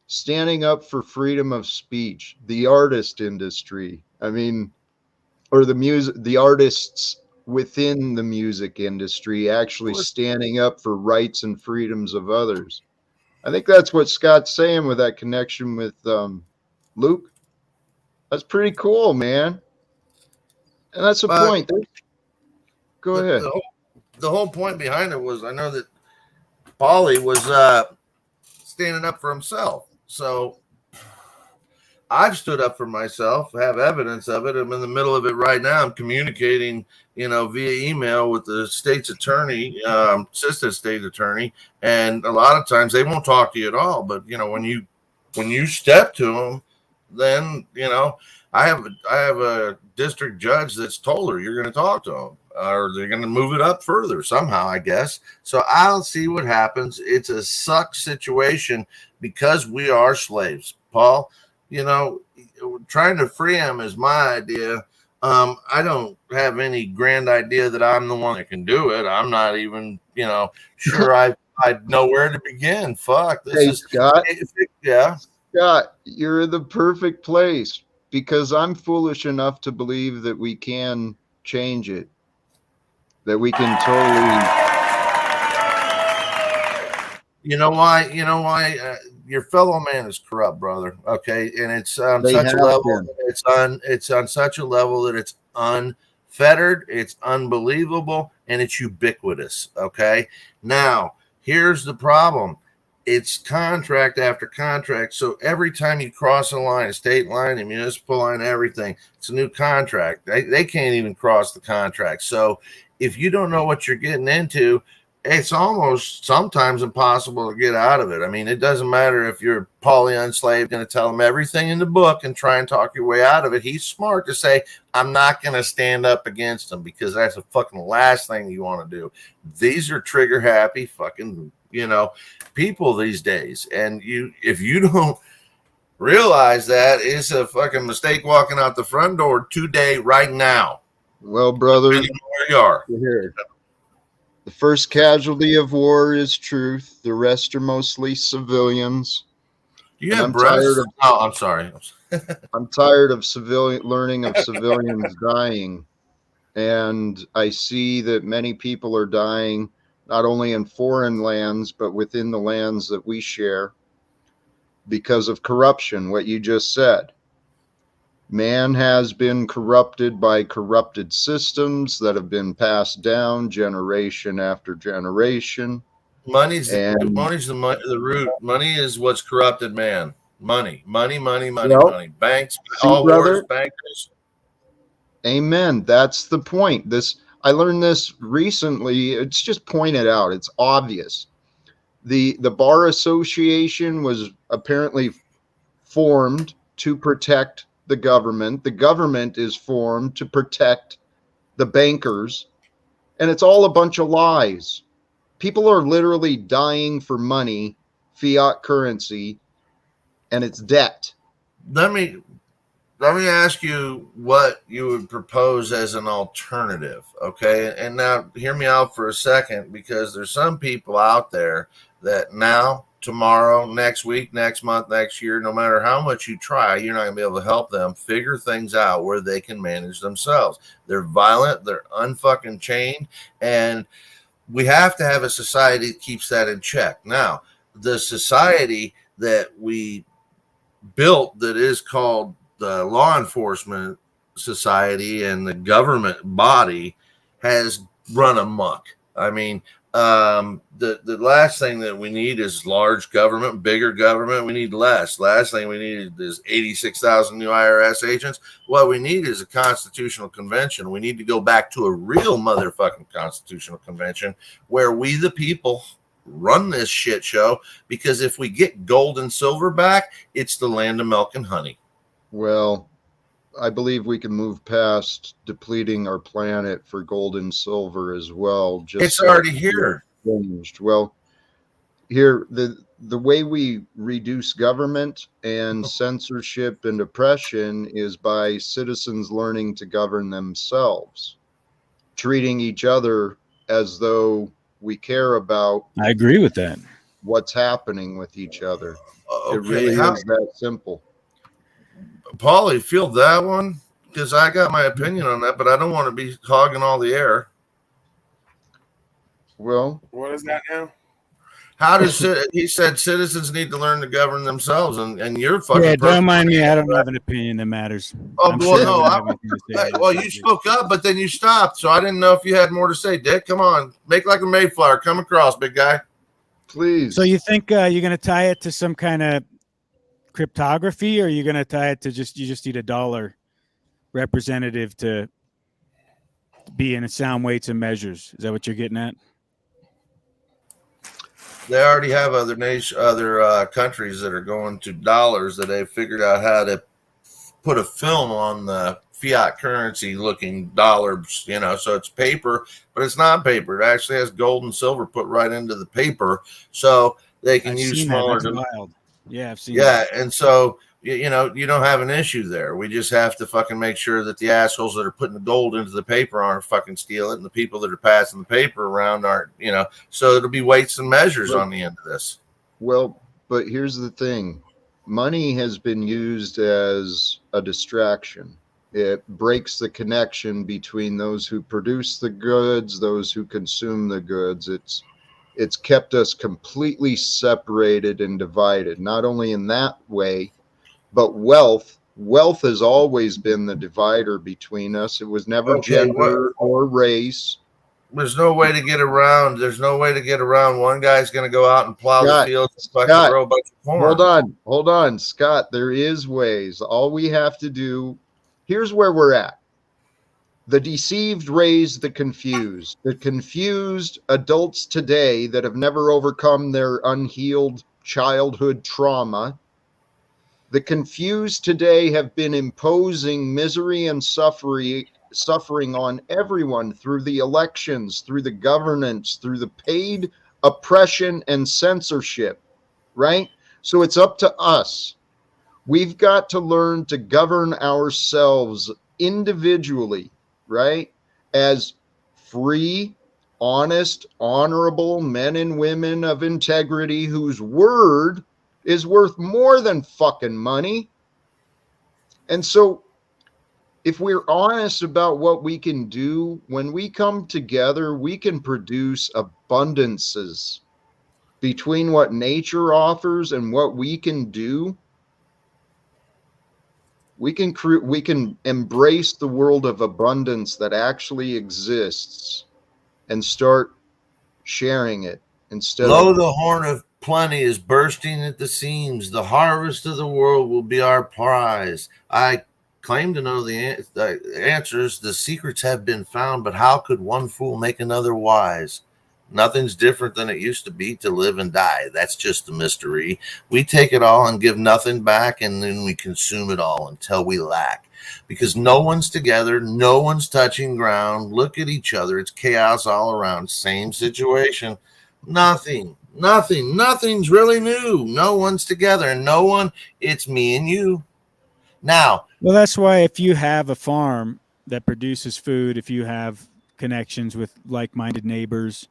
standing up for freedom of speech, the artist industry. I mean, or the artists within the music industry actually standing up for rights and freedoms of others. I think that's what Scott's saying with that connection with Luke. That's pretty cool, man. And that's the point. Go ahead. The whole point behind it was I know that Paulie was standing up for himself. So I've stood up for myself, have evidence of it. I'm in the middle of it right now. I'm communicating, via email with the state's attorney, assistant state attorney, and a lot of times they won't talk to you at all. But when you step to them, then I have a district judge that's told her you're going to talk to them, or they're going to move it up further somehow, I guess. So I'll see what happens. It's a suck situation because we are slaves, Paul. Trying to free them is my idea. I don't have any grand idea that I'm the one that can do it. I'm not even, sure I know where to begin. Fuck, this Hey, is Scott. Yeah. Scott, you're in the perfect place because I'm foolish enough to believe that we can change it, that we can totally. You know why? Your fellow man is corrupt, brother. Okay, and it's on They such a have level. been. It's on such a level that it's unfettered, it's unbelievable, and it's ubiquitous. Okay, now here's the problem. It's contract after contract. So every time you cross a line, a state line, a municipal line, everything, it's a new contract. They can't even cross the contract. So if you don't know what you're getting into, it's almost sometimes impossible to get out of it. I mean, it doesn't matter if you're Paulie Unslaved going to tell him everything in the book and try and talk your way out of it. He's smart to say, I'm not going to stand up against him, because that's the fucking last thing you want to do. These are trigger happy fucking, people these days. And if you don't realize that, it's a fucking mistake walking out the front door today, right now. Well, brother, where you are. Here. The first casualty of war is truth. The rest are mostly civilians. You have breasts? I'm sorry. I'm tired of learning of civilians dying. And I see that many people are dying, not only in foreign lands, but within the lands that we share, because of corruption, what you just said. Man has been corrupted by corrupted systems that have been passed down generation after generation. Money's the root. Money is what's corrupted man. Money. Banks, all wars, bankers. Amen. That's the point. I learned this recently. It's just pointed out. It's obvious. The Bar Association was apparently formed to protect the government. The government is formed to protect the bankers. And it's all a bunch of lies. People are literally dying for money, fiat currency, and it's debt. Let me ask you what you would propose as an alternative, okay? And now hear me out for a second, because there's some people out there that now, tomorrow, next week, next month, next year, no matter how much you try, you're not going to be able to help them figure things out where they can manage themselves. They're violent, they're unfucking chained, and we have to have a society that keeps that in check. Now, the society that we built, that is called the law enforcement society and the government body, has run amok. I mean, the last thing that we need is large government, bigger government. We need less. Last thing we need is 86,000 new IRS agents. What we need is a constitutional convention. We need to go back to a real motherfucking constitutional convention where we, the people, run this shit show, because if we get gold and silver back, it's the land of milk and honey. Well, I believe we can move past depleting our planet for gold and silver as well. It's already here. Well, here, the way we reduce government and censorship and oppression is by citizens learning to govern themselves, treating each other as though we care about. I agree with that. What's happening with each other. Okay, it really is that simple. Paulie, feel that one? Because I got my opinion on that, but I don't want to be hogging all the air. Well, what is that now? How does he said citizens need to learn to govern themselves, and you're fucking. Yeah, don't mind me. I don't have an opinion that matters. Oh, well, you spoke up, but then you stopped, so I didn't know if you had more to say. Dick, come on, make like a Mayflower, come across, big guy, please. So you think you're going to tie it to some kind of cryptography, or are you going to tie it to you just need a dollar representative to be in sound weights and measures? Is that what you're getting at? They already have other countries that are going to dollars, that they've figured out how to put a film on the fiat currency looking dollars, so it's paper, but it's not paper. It actually has gold and silver put right into the paper, so they can use smaller. That's wild. Yeah, I've seen that. that. And so you don't have an issue there. We just have to fucking make sure that the assholes that are putting the gold into the paper aren't fucking steal it, and the people that are passing the paper around aren't, so it'll be weights and measures on the end of this. Well, but here's the thing. Money has been used as a distraction. It breaks the connection between those who produce the goods, those who consume the goods. It's kept us completely separated and divided, not only in that way, but wealth has always been the divider between us. It was never gender or race. There's no way to get around. One guy's going to go out and plow the fields and fucking grow a bunch of corn. Hold on, Scott. There is ways. All we have to do, here's where we're at. The deceived raise the confused. The confused adults today that have never overcome their unhealed childhood trauma. The confused today have been imposing misery and suffering on everyone through the elections, through the governance, through the paid oppression and censorship, right? So it's up to us. We've got to learn to govern ourselves individually, right? As free, honest, honorable men and women of integrity whose word is worth more than fucking money. And so if we're honest about what we can do, when we come together, we can produce abundances between what nature offers and what we can do. We can embrace the world of abundance that actually exists and start sharing it instead Lo, of the horn of plenty is bursting at the seams. The harvest of the world will be our prize. I claim to know the answers. The secrets have been found, but how could one fool make another wise? Nothing's different than it used to be to live and die. That's just the mystery. We take it all and give nothing back, and then we consume it all until we lack. Because no one's together, no one's touching ground. Look at each other. It's chaos all around. Same situation. Nothing's really new. No one's together. No one, it's me and you. Now, well, that's why if you have a farm that produces food, if you have connections with like-minded neighbors,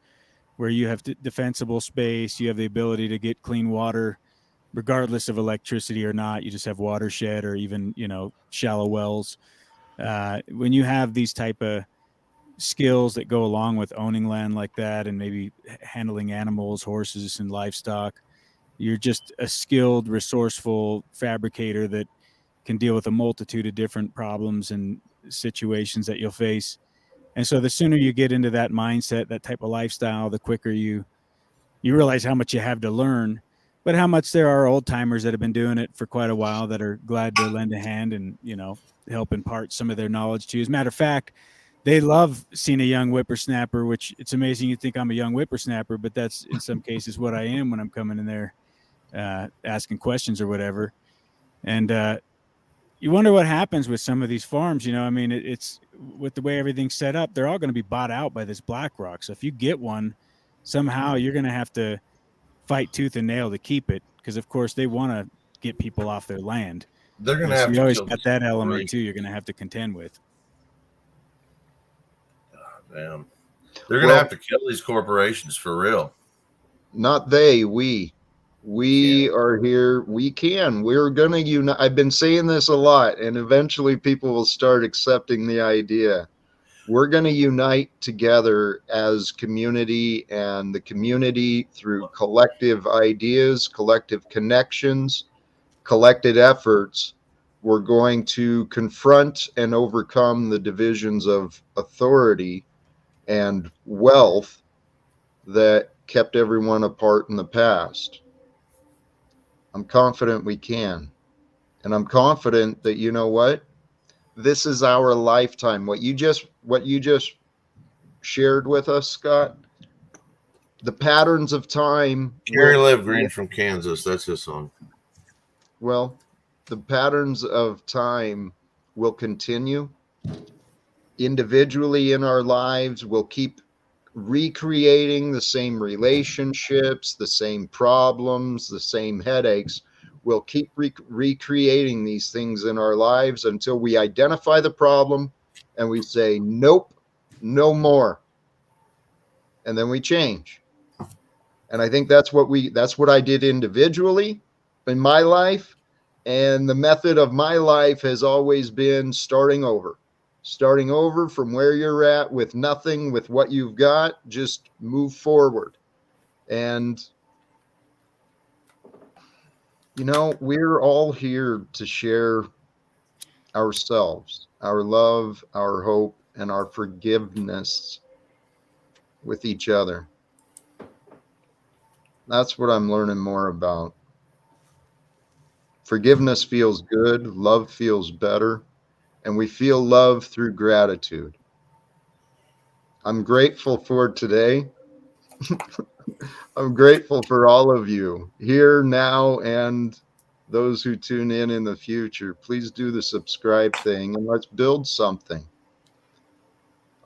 where you have defensible space, you have the ability to get clean water, regardless of electricity or not. You just have watershed or even, shallow wells. When you have these type of skills that go along with owning land like that, and maybe handling animals, horses, and livestock, you're just a skilled, resourceful fabricator that can deal with a multitude of different problems and situations that you'll face. And so the sooner you get into that mindset, that type of lifestyle, the quicker you realize how much you have to learn, but how much there are old timers that have been doing it for quite a while that are glad to lend a hand and, help impart some of their knowledge to you. As a matter of fact, they love seeing a young whippersnapper, which it's amazing you think I'm a young whippersnapper, but that's in some cases what I am when I'm coming in there asking questions or whatever. And you wonder what happens with some of these farms. It's with the way everything's set up, they're all going to be bought out by this BlackRock. So if you get one, somehow you're going to have to fight tooth and nail to keep it, because of course they want to get people off their land. They're going to have you to always kill got that element too. You're going to have to contend with. Damn. They're going to have to kill these corporations for real. Not they, we are here. We're going to unite. I've been saying this a lot, and eventually people will start accepting the idea. We're going to unite together as community, and the community through collective ideas, collective connections, collected efforts. We're going to confront and overcome the divisions of authority and wealth that kept everyone apart in the past. I'm confident we can. And I'm confident that, you know what? This is our lifetime. What you just shared with us, Scott, the patterns of time Gary will, Liv Green from Kansas. That's his song. well, the patterns of time will continue individually in our lives. We'll keep recreating the same relationships, the same problems, the same headaches. We'll keep recreating these things in our lives until we identify the problem and we say, nope, no more. And then we change. And I think that's what I did individually in my life. And the method of my life has always been starting over from where you're at with nothing, with what you've got, just move forward. And, you know, we're all here to share ourselves, our love, our hope, and our forgiveness with each other. That's what I'm learning more about. Forgiveness feels good, love feels better, and we feel love through gratitude. I'm grateful for today. I'm grateful for all of you here now and those who tune in the future. Please do the subscribe thing and let's build something.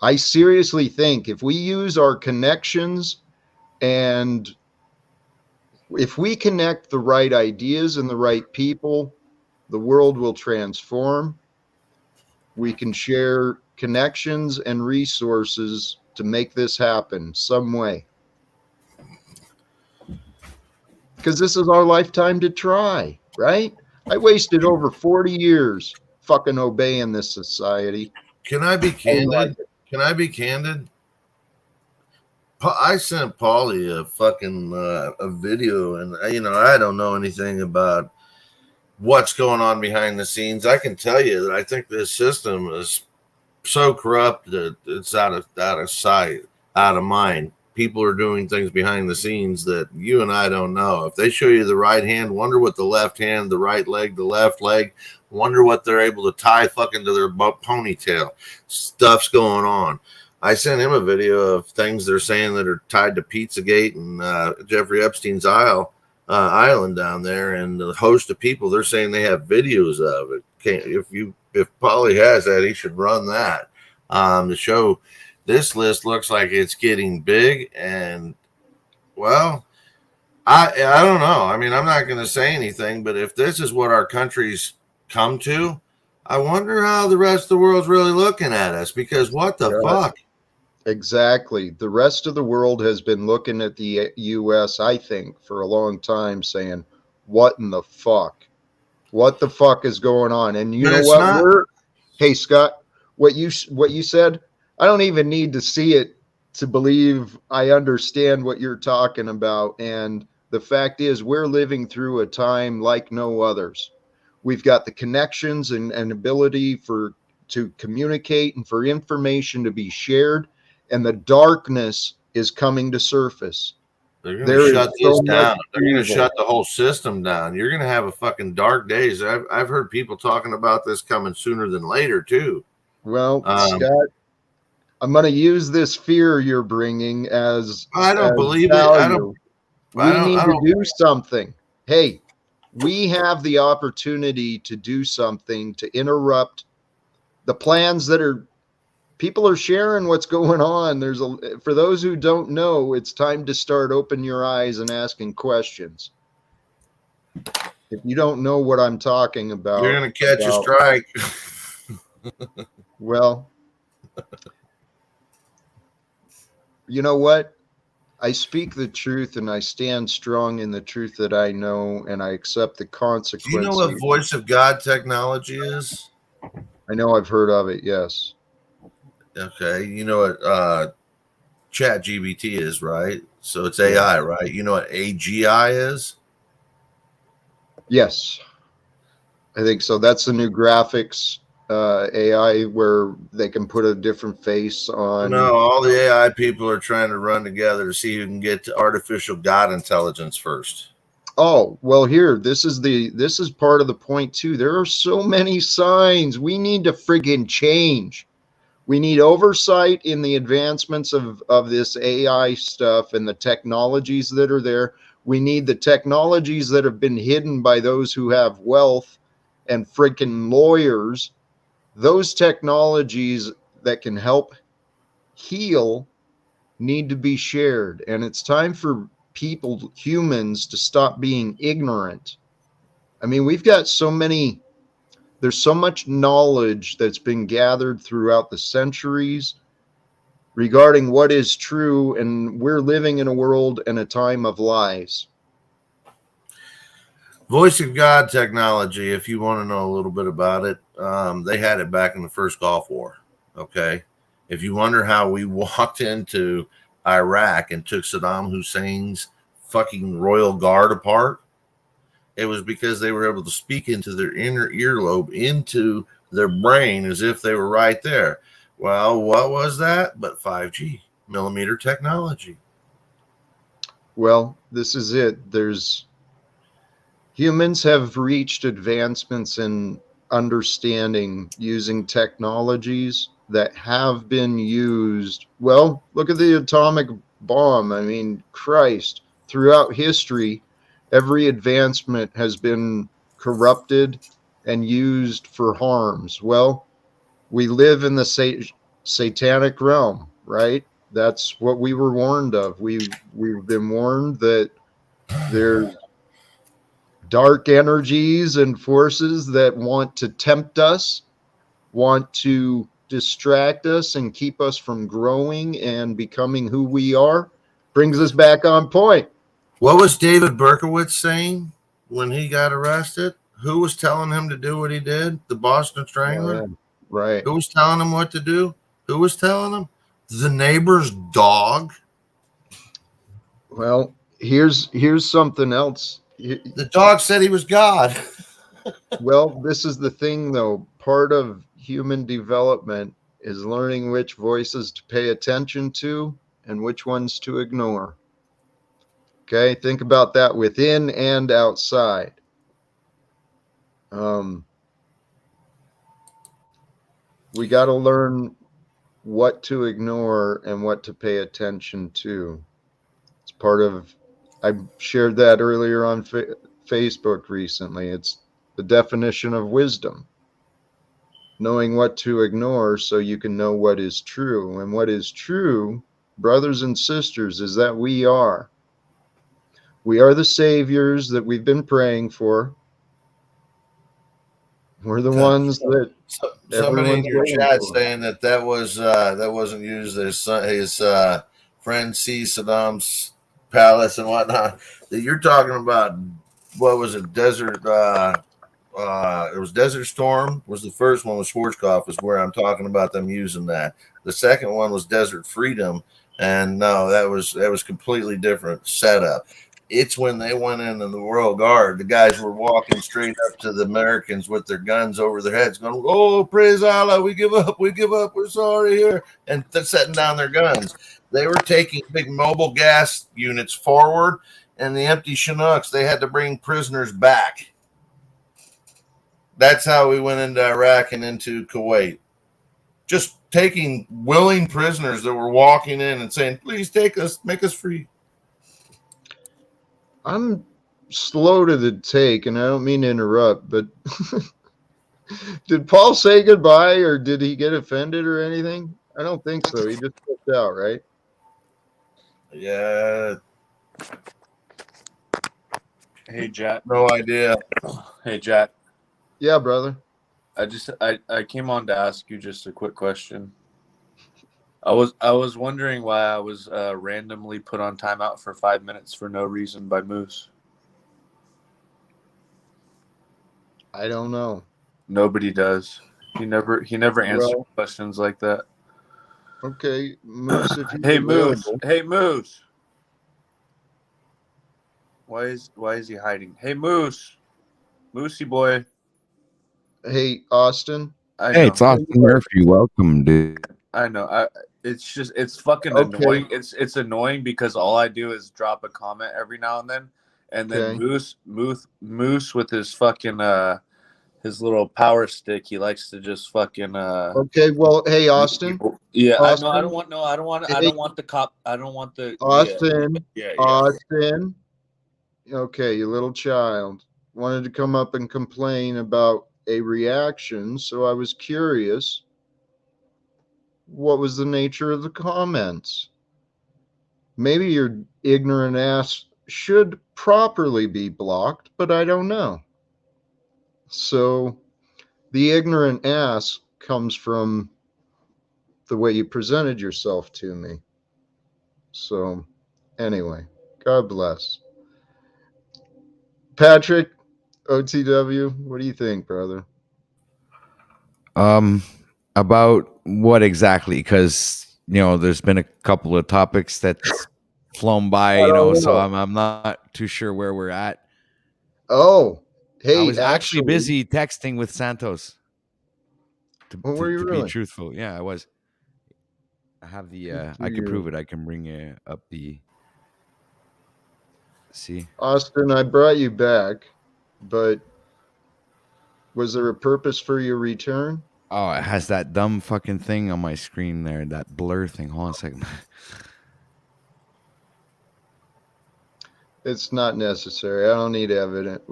I seriously think if we use our connections and if we connect the right ideas and the right people, the world will transform. We can share connections and resources to make this happen some way. Because this is our lifetime to try, right? I wasted over 40 years fucking obeying this society. Can I be candid? Can I be candid? I sent Paulie a fucking a video, and I don't know anything about what's going on behind the scenes. I can tell you that I think this system is so corrupt that it's out of sight, out of mind. People are doing things behind the scenes that you and I don't know. If they show you the right hand, wonder what the left hand, the right leg, the left leg, wonder what they're able to tie fucking to their ponytail. Stuff's going on. I sent him a video of things they're saying that are tied to Pizzagate and Jeffrey Epstein's island down there, and the host of people, they're saying they have videos of it. If Paulie has that, he should run that to show. This list looks like it's getting big, and well, I don't know. I mean, I'm not going to say anything, but if this is what our country's come to, I wonder how the rest of the world's really looking at us, because what the fuck? Exactly. The rest of the world has been looking at the U.S., I think, for a long time saying, what in the fuck? What the fuck is going on? And you know what? Hey, Scott, what you said, I don't even need to see it to believe I understand what you're talking about. And the fact is, we're living through a time like no others. We've got the connections and ability to communicate and for information to be shared. And the darkness is coming to surface. They're going to shut this down. They're going to shut the whole system down. You're going to have a fucking dark days. I've heard people talking about this coming sooner than later too. Well, Scott, I'm going to use this fear you're bringing as I don't believe value. We need to do something. Hey, we have the opportunity to do something to interrupt the plans that are. People are sharing what's going on. For those who don't know, it's time to start opening your eyes and asking questions. If you don't know what I'm talking about, you're going to catch a strike. Well, you know what? I speak the truth and I stand strong in the truth that I know, and I accept the consequences. Do you know what voice of God technology is? I know, I've heard of it, yes. Okay, you know what Chat GBT is, right? So it's AI, right? You know what AGI is? Yes, I think so. That's the new graphics AI where they can put a different face on. No, all the AI people are trying to run together to see who can get to artificial God intelligence first. Oh, well, here, this is part of the point too. There are so many signs. We need to friggin' change. We need oversight in the advancements of this AI stuff and the technologies that are there. We need the technologies that have been hidden by those who have wealth and freaking lawyers. Those technologies that can help heal need to be shared. And it's time for people, humans, to stop being ignorant. I mean, we've got there's so much knowledge that's been gathered throughout the centuries regarding what is true, and we're living in a world and a time of lies. Voice of God technology, if you want to know a little bit about it, they had it back in the first Gulf War. Okay. If you wonder how we walked into Iraq and took Saddam Hussein's fucking royal guard apart, it was because they were able to speak into their inner earlobe, into their brain, as if they were right there. Well, what was that but 5G millimeter technology? Well, this is it. Humans have reached advancements in understanding using technologies that have been used. Well, look at the atomic bomb. I mean, Christ, throughout history, every advancement has been corrupted and used for harms. Well, we live in the satanic realm, right? That's what we were warned of. We've been warned that there's dark energies and forces that want to tempt us, want to distract us and keep us from growing and becoming who we are. Brings us back on point. What was David Berkowitz saying when he got arrested? Who was telling him to do what he did? The Boston Strangler? Right. Who was telling him what to do? Who was telling him? The neighbor's dog? Well, here's something else. The dog said he was God. Well, this is the thing, though. Part of human development is learning which voices to pay attention to and which ones to ignore. Okay, think about that within and outside. We got to learn what to ignore and what to pay attention to. It's part of, I shared that earlier on Facebook recently. It's the definition of wisdom. Knowing what to ignore so you can know what is true. And what is true, brothers and sisters, is that we are the saviors that we've been praying for. We're the ones that somebody in your waiting chat for. saying that wasn't used as his friend C Saddam's palace and whatnot. That you're talking about, what was it? Desert. It was Desert Storm. Was the first one with Schwarzkopf, is where I'm talking about them using that. The second one was Desert Freedom, and no, that was completely different setup. It's when they went into the Royal Guard, the guys were walking straight up to the Americans with their guns over their heads, going, "Oh, praise Allah, we give up, we're sorry here," and setting down their guns. They were taking big mobile gas units forward, and the empty Chinooks, they had to bring prisoners back. That's how we went into Iraq and into Kuwait. Just taking willing prisoners that were walking in and saying, "Please take us, make us free." I'm slow to the take, and I don't mean to interrupt, but did Paul say goodbye, or did he get offended or anything? I don't think so. He just flipped out, right? Yeah. Hey, Jack. No idea. Hey, Jack. Yeah, brother. I came on to ask you just a quick question. I was wondering why I was randomly put on timeout for 5 minutes for no reason by Moose. I don't know. Nobody does. He never answered questions like that. Okay, Moose. If Hey, Moose. Hey, Moose. Why is he hiding? Hey, Moose. Moosey boy. Hey, Austin. Hey, it's Austin Murphy. Welcome, dude. I know. It's fucking annoying. It's annoying because all I do is drop a comment every now and then, And then Okay. Moose with his fucking his little power stick. He likes to just fucking Okay. Well, hey, Austin. Yeah, I don't Austin. want I Hey, don't want the cop. I don't want the Austin. yeah. Austin. Okay, you little child wanted to come up and complain about a reaction, so I was curious. What was the nature of the comments? Maybe your ignorant ass should properly be blocked, but I don't know. So the ignorant ass comes from the way you presented yourself to me. So anyway, God bless. Patrick, OTW, what do you think, brother? About what exactly? Because there's been a couple of topics that's flown by. I don't So know. I'm not too sure where we're at. Oh, I hey, was actually actually, busy texting with Santos. what were you To be really? truthful, yeah, I was. I have the. Good for I can you. prove it. I can bring up the. See. Austin, I brought you back, but was there a purpose for your return? Oh, it has that dumb fucking thing on my screen there. That blur thing. Hold on a second. It's not necessary. I don't need evidence.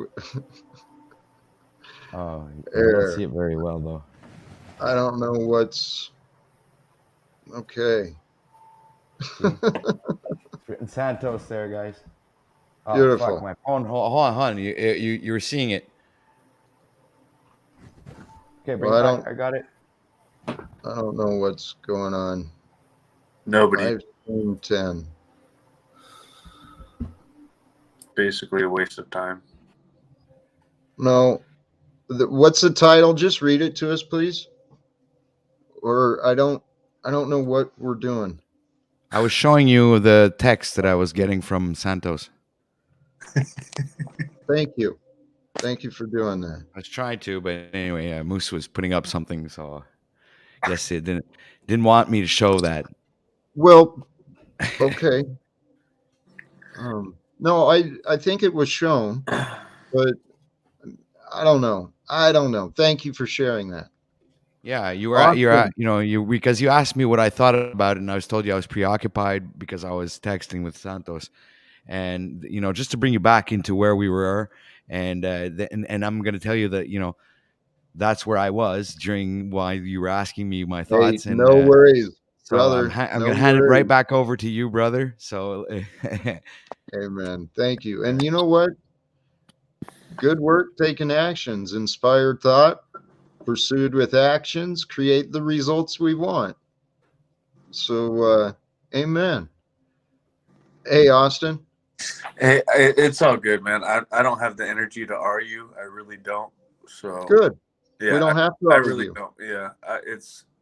Oh, I don't see There. it very well though. I don't know what's okay. See? It's written Santos there, guys. Oh fuck, Beautiful. my phone. Hold on. You were seeing it. Okay, bring Well, it back. I got it. I don't know what's going on. Nobody. I've seen 10. Basically a waste of time. No. What's the title? Just read it to us, please. Or I don't know what we're doing. I was showing you the text that I was getting from Santos. Thank you. Thank you for doing that. I was trying to, but anyway, Moose was putting up something, so I guess it didn't want me to show that. Well, okay. No, I think it was shown, but I don't know. Thank you for sharing that. Yeah, you're Awesome. at, because you asked me what I thought about it, and I was told you I was preoccupied because I was texting with Santos, and just to bring you back into where we were, and I'm going to tell you that that's where I was during while you were asking me my Hey, thoughts, and no worries, so I'm brother. going No to hand it right worries. back over to you, brother. So, Amen. Thank you. And you know what? Good work taking actions, inspired thought, pursued with actions, create the results we want. So, amen. Hey, Austin. Hey, it's all good, man. I don't have the energy to argue. I really don't. So Good. yeah, We don't have to I really argue. don't. Yeah,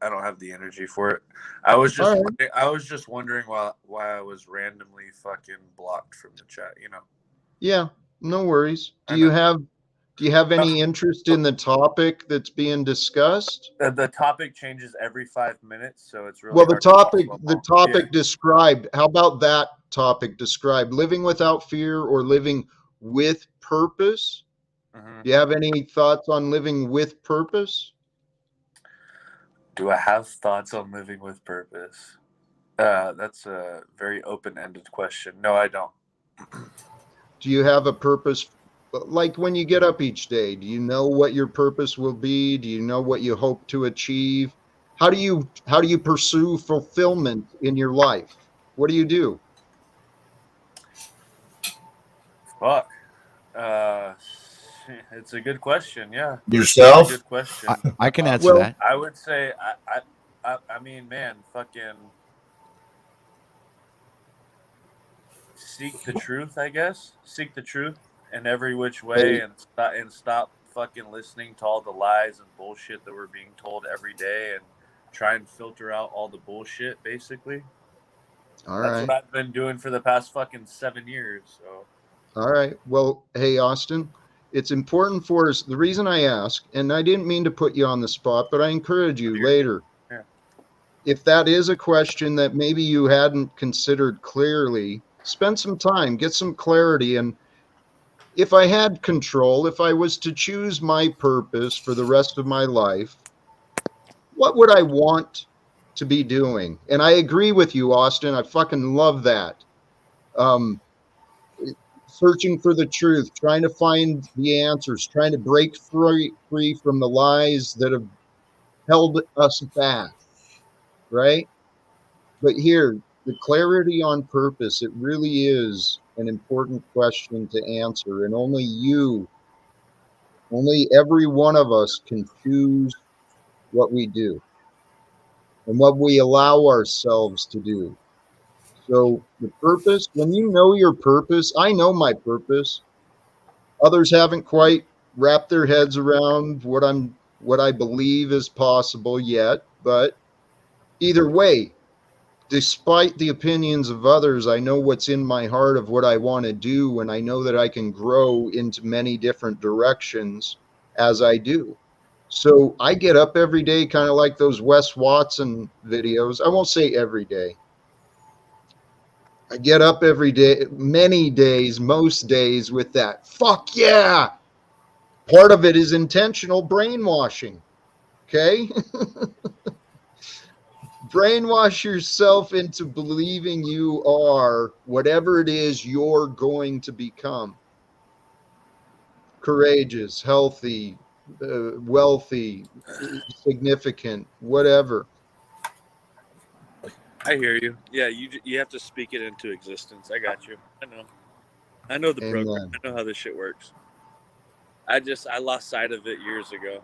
I don't have the energy for it. I was just All right. I was just wondering why I was randomly fucking blocked from the chat. Yeah, no worries. I Do know. you have any interest in the topic that's being discussed? The topic changes every 5 minutes, so it's really Well, the hard to topic follow. Yeah. described. How about that topic described? Living without fear or living with purpose? Mhm. Do you have any thoughts on living with purpose? Do I have thoughts on living with purpose? That's a very open-ended question. No, I don't. Do you have a purpose? Like when you get up each day, do you know what your purpose will be? Do you know what you hope to achieve? How do you pursue fulfillment in your life? What do you do? Fuck. It's a good question. Yeah. Yourself? It's a good question. I can answer Well, that. I would say I mean, man, fucking seek the truth, I guess. Seek the truth in every which way, hey, and stop fucking listening to all the lies and bullshit that we're being told every day, and try and filter out all the bullshit, basically. all That's right. what I've been doing for the past fucking 7 years. So All right. Well, hey, Austin, it's important for us. The reason I ask, and I didn't mean to put you on the spot, but I encourage you later. yeah. If that is a question that maybe you hadn't considered clearly, spend some time, get some clarity. And if I had control, if I was to choose my purpose for the rest of my life, what would I want to be doing? And I agree with you, Austin. I fucking love that. Um, Searching for the truth, trying to find the answers, trying to break free from the lies that have held us back, right? But here, the clarity on purpose, it really is an important question to answer. And only every one of us can choose what we do and what we allow ourselves to do. So the purpose, when you know your purpose, I know my purpose. Others haven't quite wrapped their heads around what I believe is possible yet, but either way, despite the opinions of others, I know what's in my heart of what I want to do, and I know that I can grow into many different directions as I do. So I get up every day, kind of like those Wes Watson videos. I won't say every day. I get up every day, many days, most days with that. Fuck yeah. Part of it is intentional brainwashing. Okay. Brainwash yourself into believing you are whatever it is you're going to become. Courageous, healthy, wealthy, significant, whatever. I hear you. Yeah, you have to speak it into existence. I got you. I know the Amen. program. I know how this shit works. I lost sight of it years ago.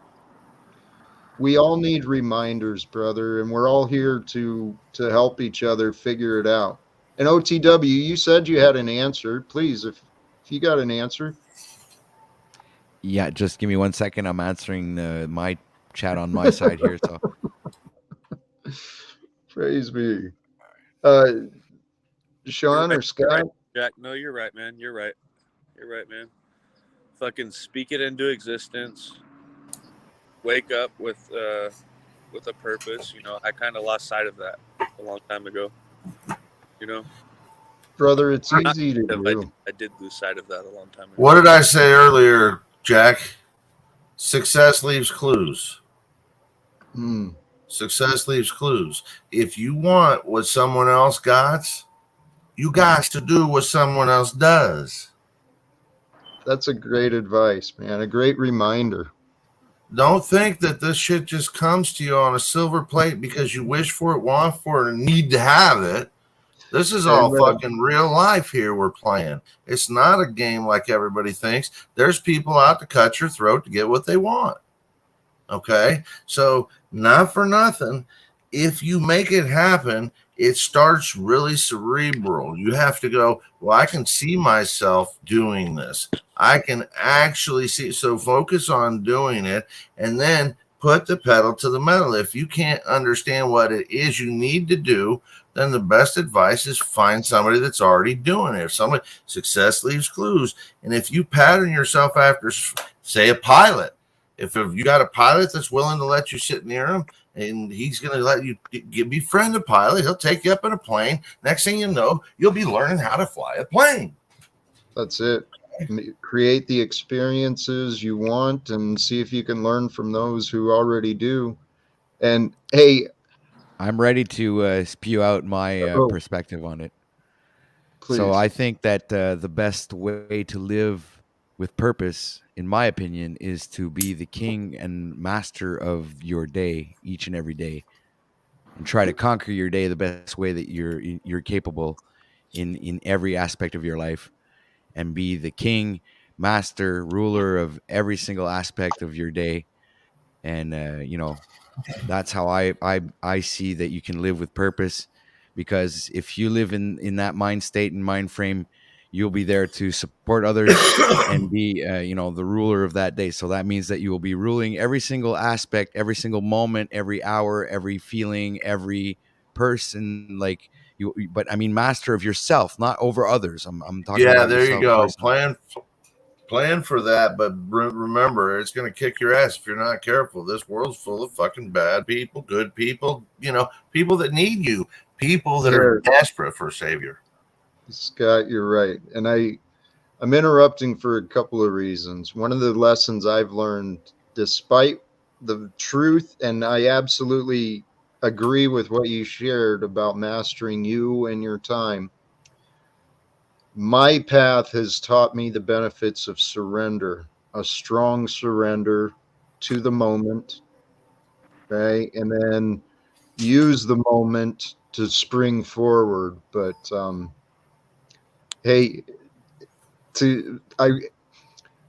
We all need reminders, brother, and we're all here to help each other figure it out. And OTW, you said you had an answer. Please, if you got an answer. Yeah, just give me 1 second. I'm answering my chat on my side here. So, praise me, Sean or Scott. Right, Jack, no, you're right, man. You're right. You're right, man. Fucking speak it into existence. Wake up with a purpose. I kind of lost sight of that a long time ago. Brother, it's easy to do. I did lose sight of that a long time ago. What did I say earlier, Jack? Success leaves clues. Success leaves clues. If you want what someone else got, you got to do what someone else does. That's a great advice, man. A great reminder. Don't think that this shit just comes to you on a silver plate because you wish for it, want for it, and need to have it. This is all fucking real life here we're playing. It's not a game like everybody thinks. There's people out to cut your throat to get what they want. Okay? So, not for nothing. If you make it happen, it starts really cerebral. You have to go, well, I can see myself doing this. I can actually see. So focus on doing it and then put the pedal to the metal. If you can't understand what it is you need to do, then the best advice is find somebody that's already doing it. If somebody, success leaves clues. And if you pattern yourself after, say, a pilot, if you got a pilot that's willing to let you sit near him, and he's going to let you befriend a pilot, he'll take you up in a plane. Next thing you know, you'll be learning how to fly a plane. That's it. Create the experiences you want and see if you can learn from those who already do. And hey, I'm ready to spew out my perspective on it. Please. So I think that the best way to live with purpose, in my opinion, is to be the king and master of your day each and every day, and try to conquer your day the best way that you're capable in every aspect of your life, and be the king, master, ruler of every single aspect of your day. And that's how I see that you can live with purpose, because if you live in that mind state and mind frame, you'll be there to support others and be the ruler of that day. So that means that you will be ruling every single aspect, every single moment, every hour, every feeling, every person, like you. But I mean, master of yourself, not over others. I'm talking about there yourself you go. personally. Plan for that, but remember, it's going to kick your ass if you're not careful. This world's full of fucking bad people, good people, people that need you, people that are desperate for a savior. Scott, you're right. And I I'm interrupting for a couple of reasons. One of the lessons I've learned, despite the truth, and I absolutely agree with what you shared about mastering you and your time. My path has taught me the benefits of surrender, a strong surrender to the moment, right? And then use the moment to spring forward. But hey,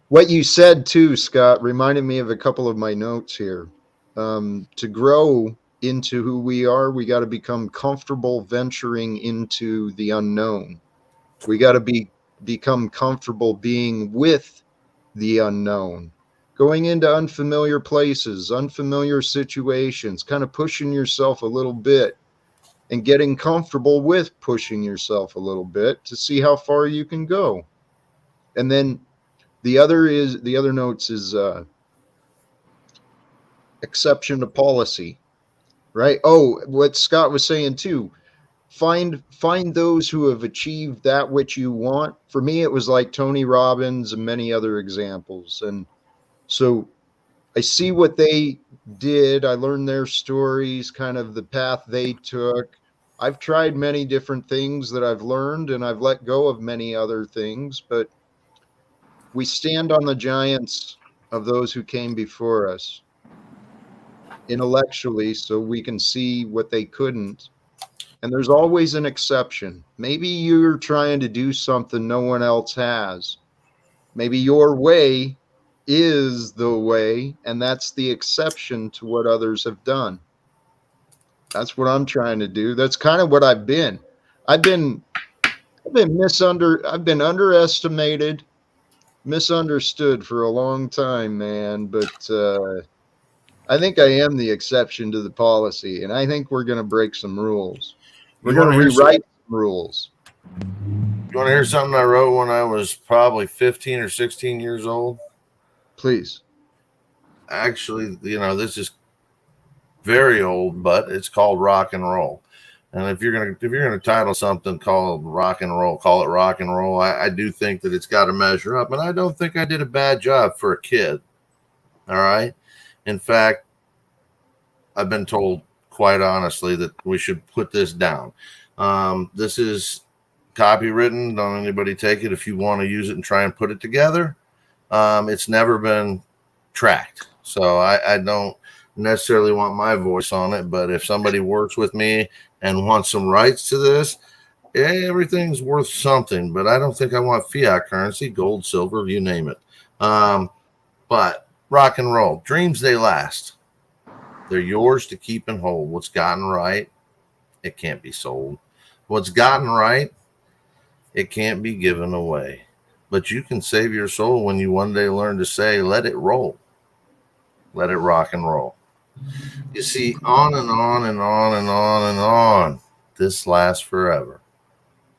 what you said too, Scott, reminded me of a couple of my notes here. To grow into who we are, we got to become comfortable venturing into the unknown. We got to become comfortable being with the unknown, going into unfamiliar places, unfamiliar situations, kind of pushing yourself a little bit and getting comfortable with pushing yourself a little bit to see how far you can go. And then the other notes is exception to policy, right? Oh, what Scott was saying too. Find those who have achieved that which you want. For me, it was like Tony Robbins and many other examples. And so I see what they did. I learned their stories, kind of the path they took. I've tried many different things that I've learned, and I've let go of many other things, but we stand on the giants of those who came before us intellectually so we can see what they couldn't. And there's always an exception. Maybe you're trying to do something no one else has. Maybe your way is the way, and that's the exception to what others have done. That's what I'm trying to do. That's kind of what I've been. I've been underestimated, misunderstood for a long time, man. But I think I am the exception to the policy, and I think we're going to break some rules. We're going to rewrite some rules. You want to hear something I wrote when I was probably 15 or 16 years old? Please. Actually, this is very old, but it's called rock and roll. And if you're gonna title something called rock and roll, call it rock and roll. I do think that it's got to measure up, and I don't think I did a bad job for a kid. All right. In fact, I've been told quite honestly that we should put this down. This is copywritten. Don't anybody take it if you want to use it and try and put it together. It's never been tracked, so I don't necessarily want my voice on it. But if somebody works with me and wants some rights to this, everything's worth something. But I don't think I want fiat currency, gold, silver, you name it. But rock and roll, dreams, they last. They're yours to keep and hold. What's gotten right, it can't be sold. What's gotten right, it can't be given away. But you can save your soul when you one day learn to say, let it roll. Let it rock and roll. You see, on and on and on and on and on. This lasts forever.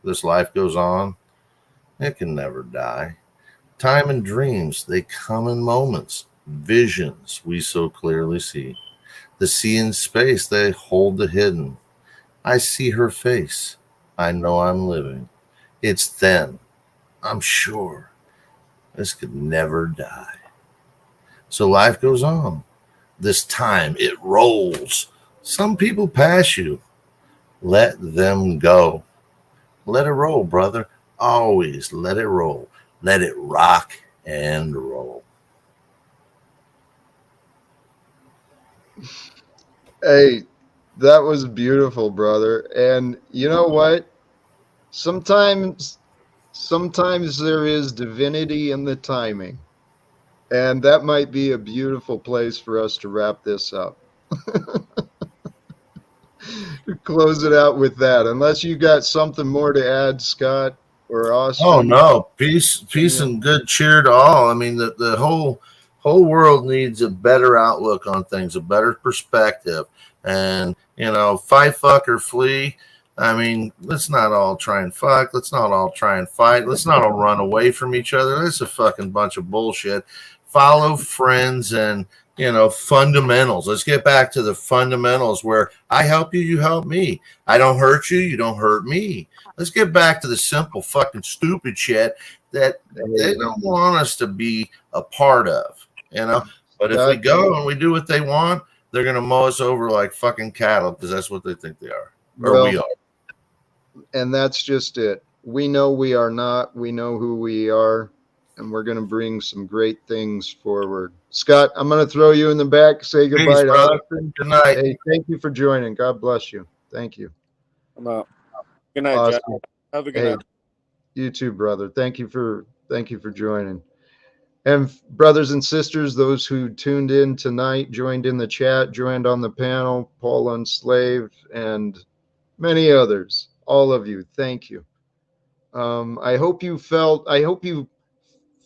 This life goes on. It can never die. Time and dreams, they come in moments. Visions we so clearly see. The sea and space, they hold the hidden. I see her face. I know I'm living. It's then, I'm sure, this could never die. So life goes on. This time, it rolls. Some people pass you. Let them go. Let it roll, brother. Always let it roll. Let it rock and roll. Hey, that was beautiful, brother. And you know what? Sometimes there is divinity in the timing. And that might be a beautiful place for us to wrap this up. Close it out with that. Unless you got something more to add, Scott or Austin. Oh no, peace and good cheer to all. I mean, the whole world needs a better outlook on things, a better perspective, and fight, fuck, or flee. I mean, let's not all try and fuck. Let's not all try and fight. Let's not all run away from each other. That's a fucking bunch of bullshit. Follow friends and fundamentals. Let's get back to the fundamentals where I help you, you help me. I don't hurt you, you don't hurt me. Let's get back to the simple fucking stupid shit that they don't want us to be a part of, you know. But if we go and we do what they want, they're gonna mow us over like fucking cattle because that's what they think they are, or we are. And that's just it. We know we are not. We know who we are, and we're going to bring some great things forward. Scott, I'm going to throw you in the back. Say goodbye to Austin. Good night. Hey, thank you for joining. God bless you. Thank you. I'm out. Good night, Awesome. Jack. Have a good Hey, night. you too, brother. Thank you for joining. And brothers and sisters, those who tuned in tonight, joined in the chat, joined on the panel, Paul Unslaved, and many others, all of you, thank you. I hope you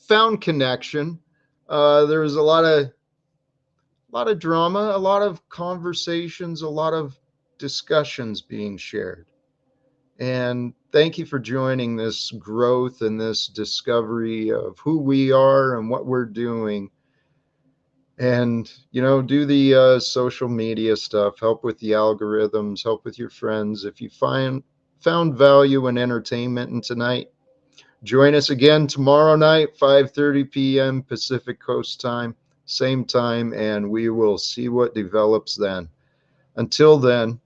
found connection. There was a lot of drama, a lot of conversations, a lot of discussions being shared. And thank you for joining this growth and this discovery of who we are and what we're doing. And, do the social media stuff, help with the algorithms, help with your friends. If you found value and entertainment in tonight, join us again tomorrow night, 5:30 p.m. Pacific Coast time, same time, and we will see what develops then. Until then,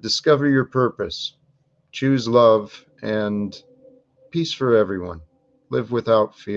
discover your purpose, choose love, and peace for everyone. Live without fear.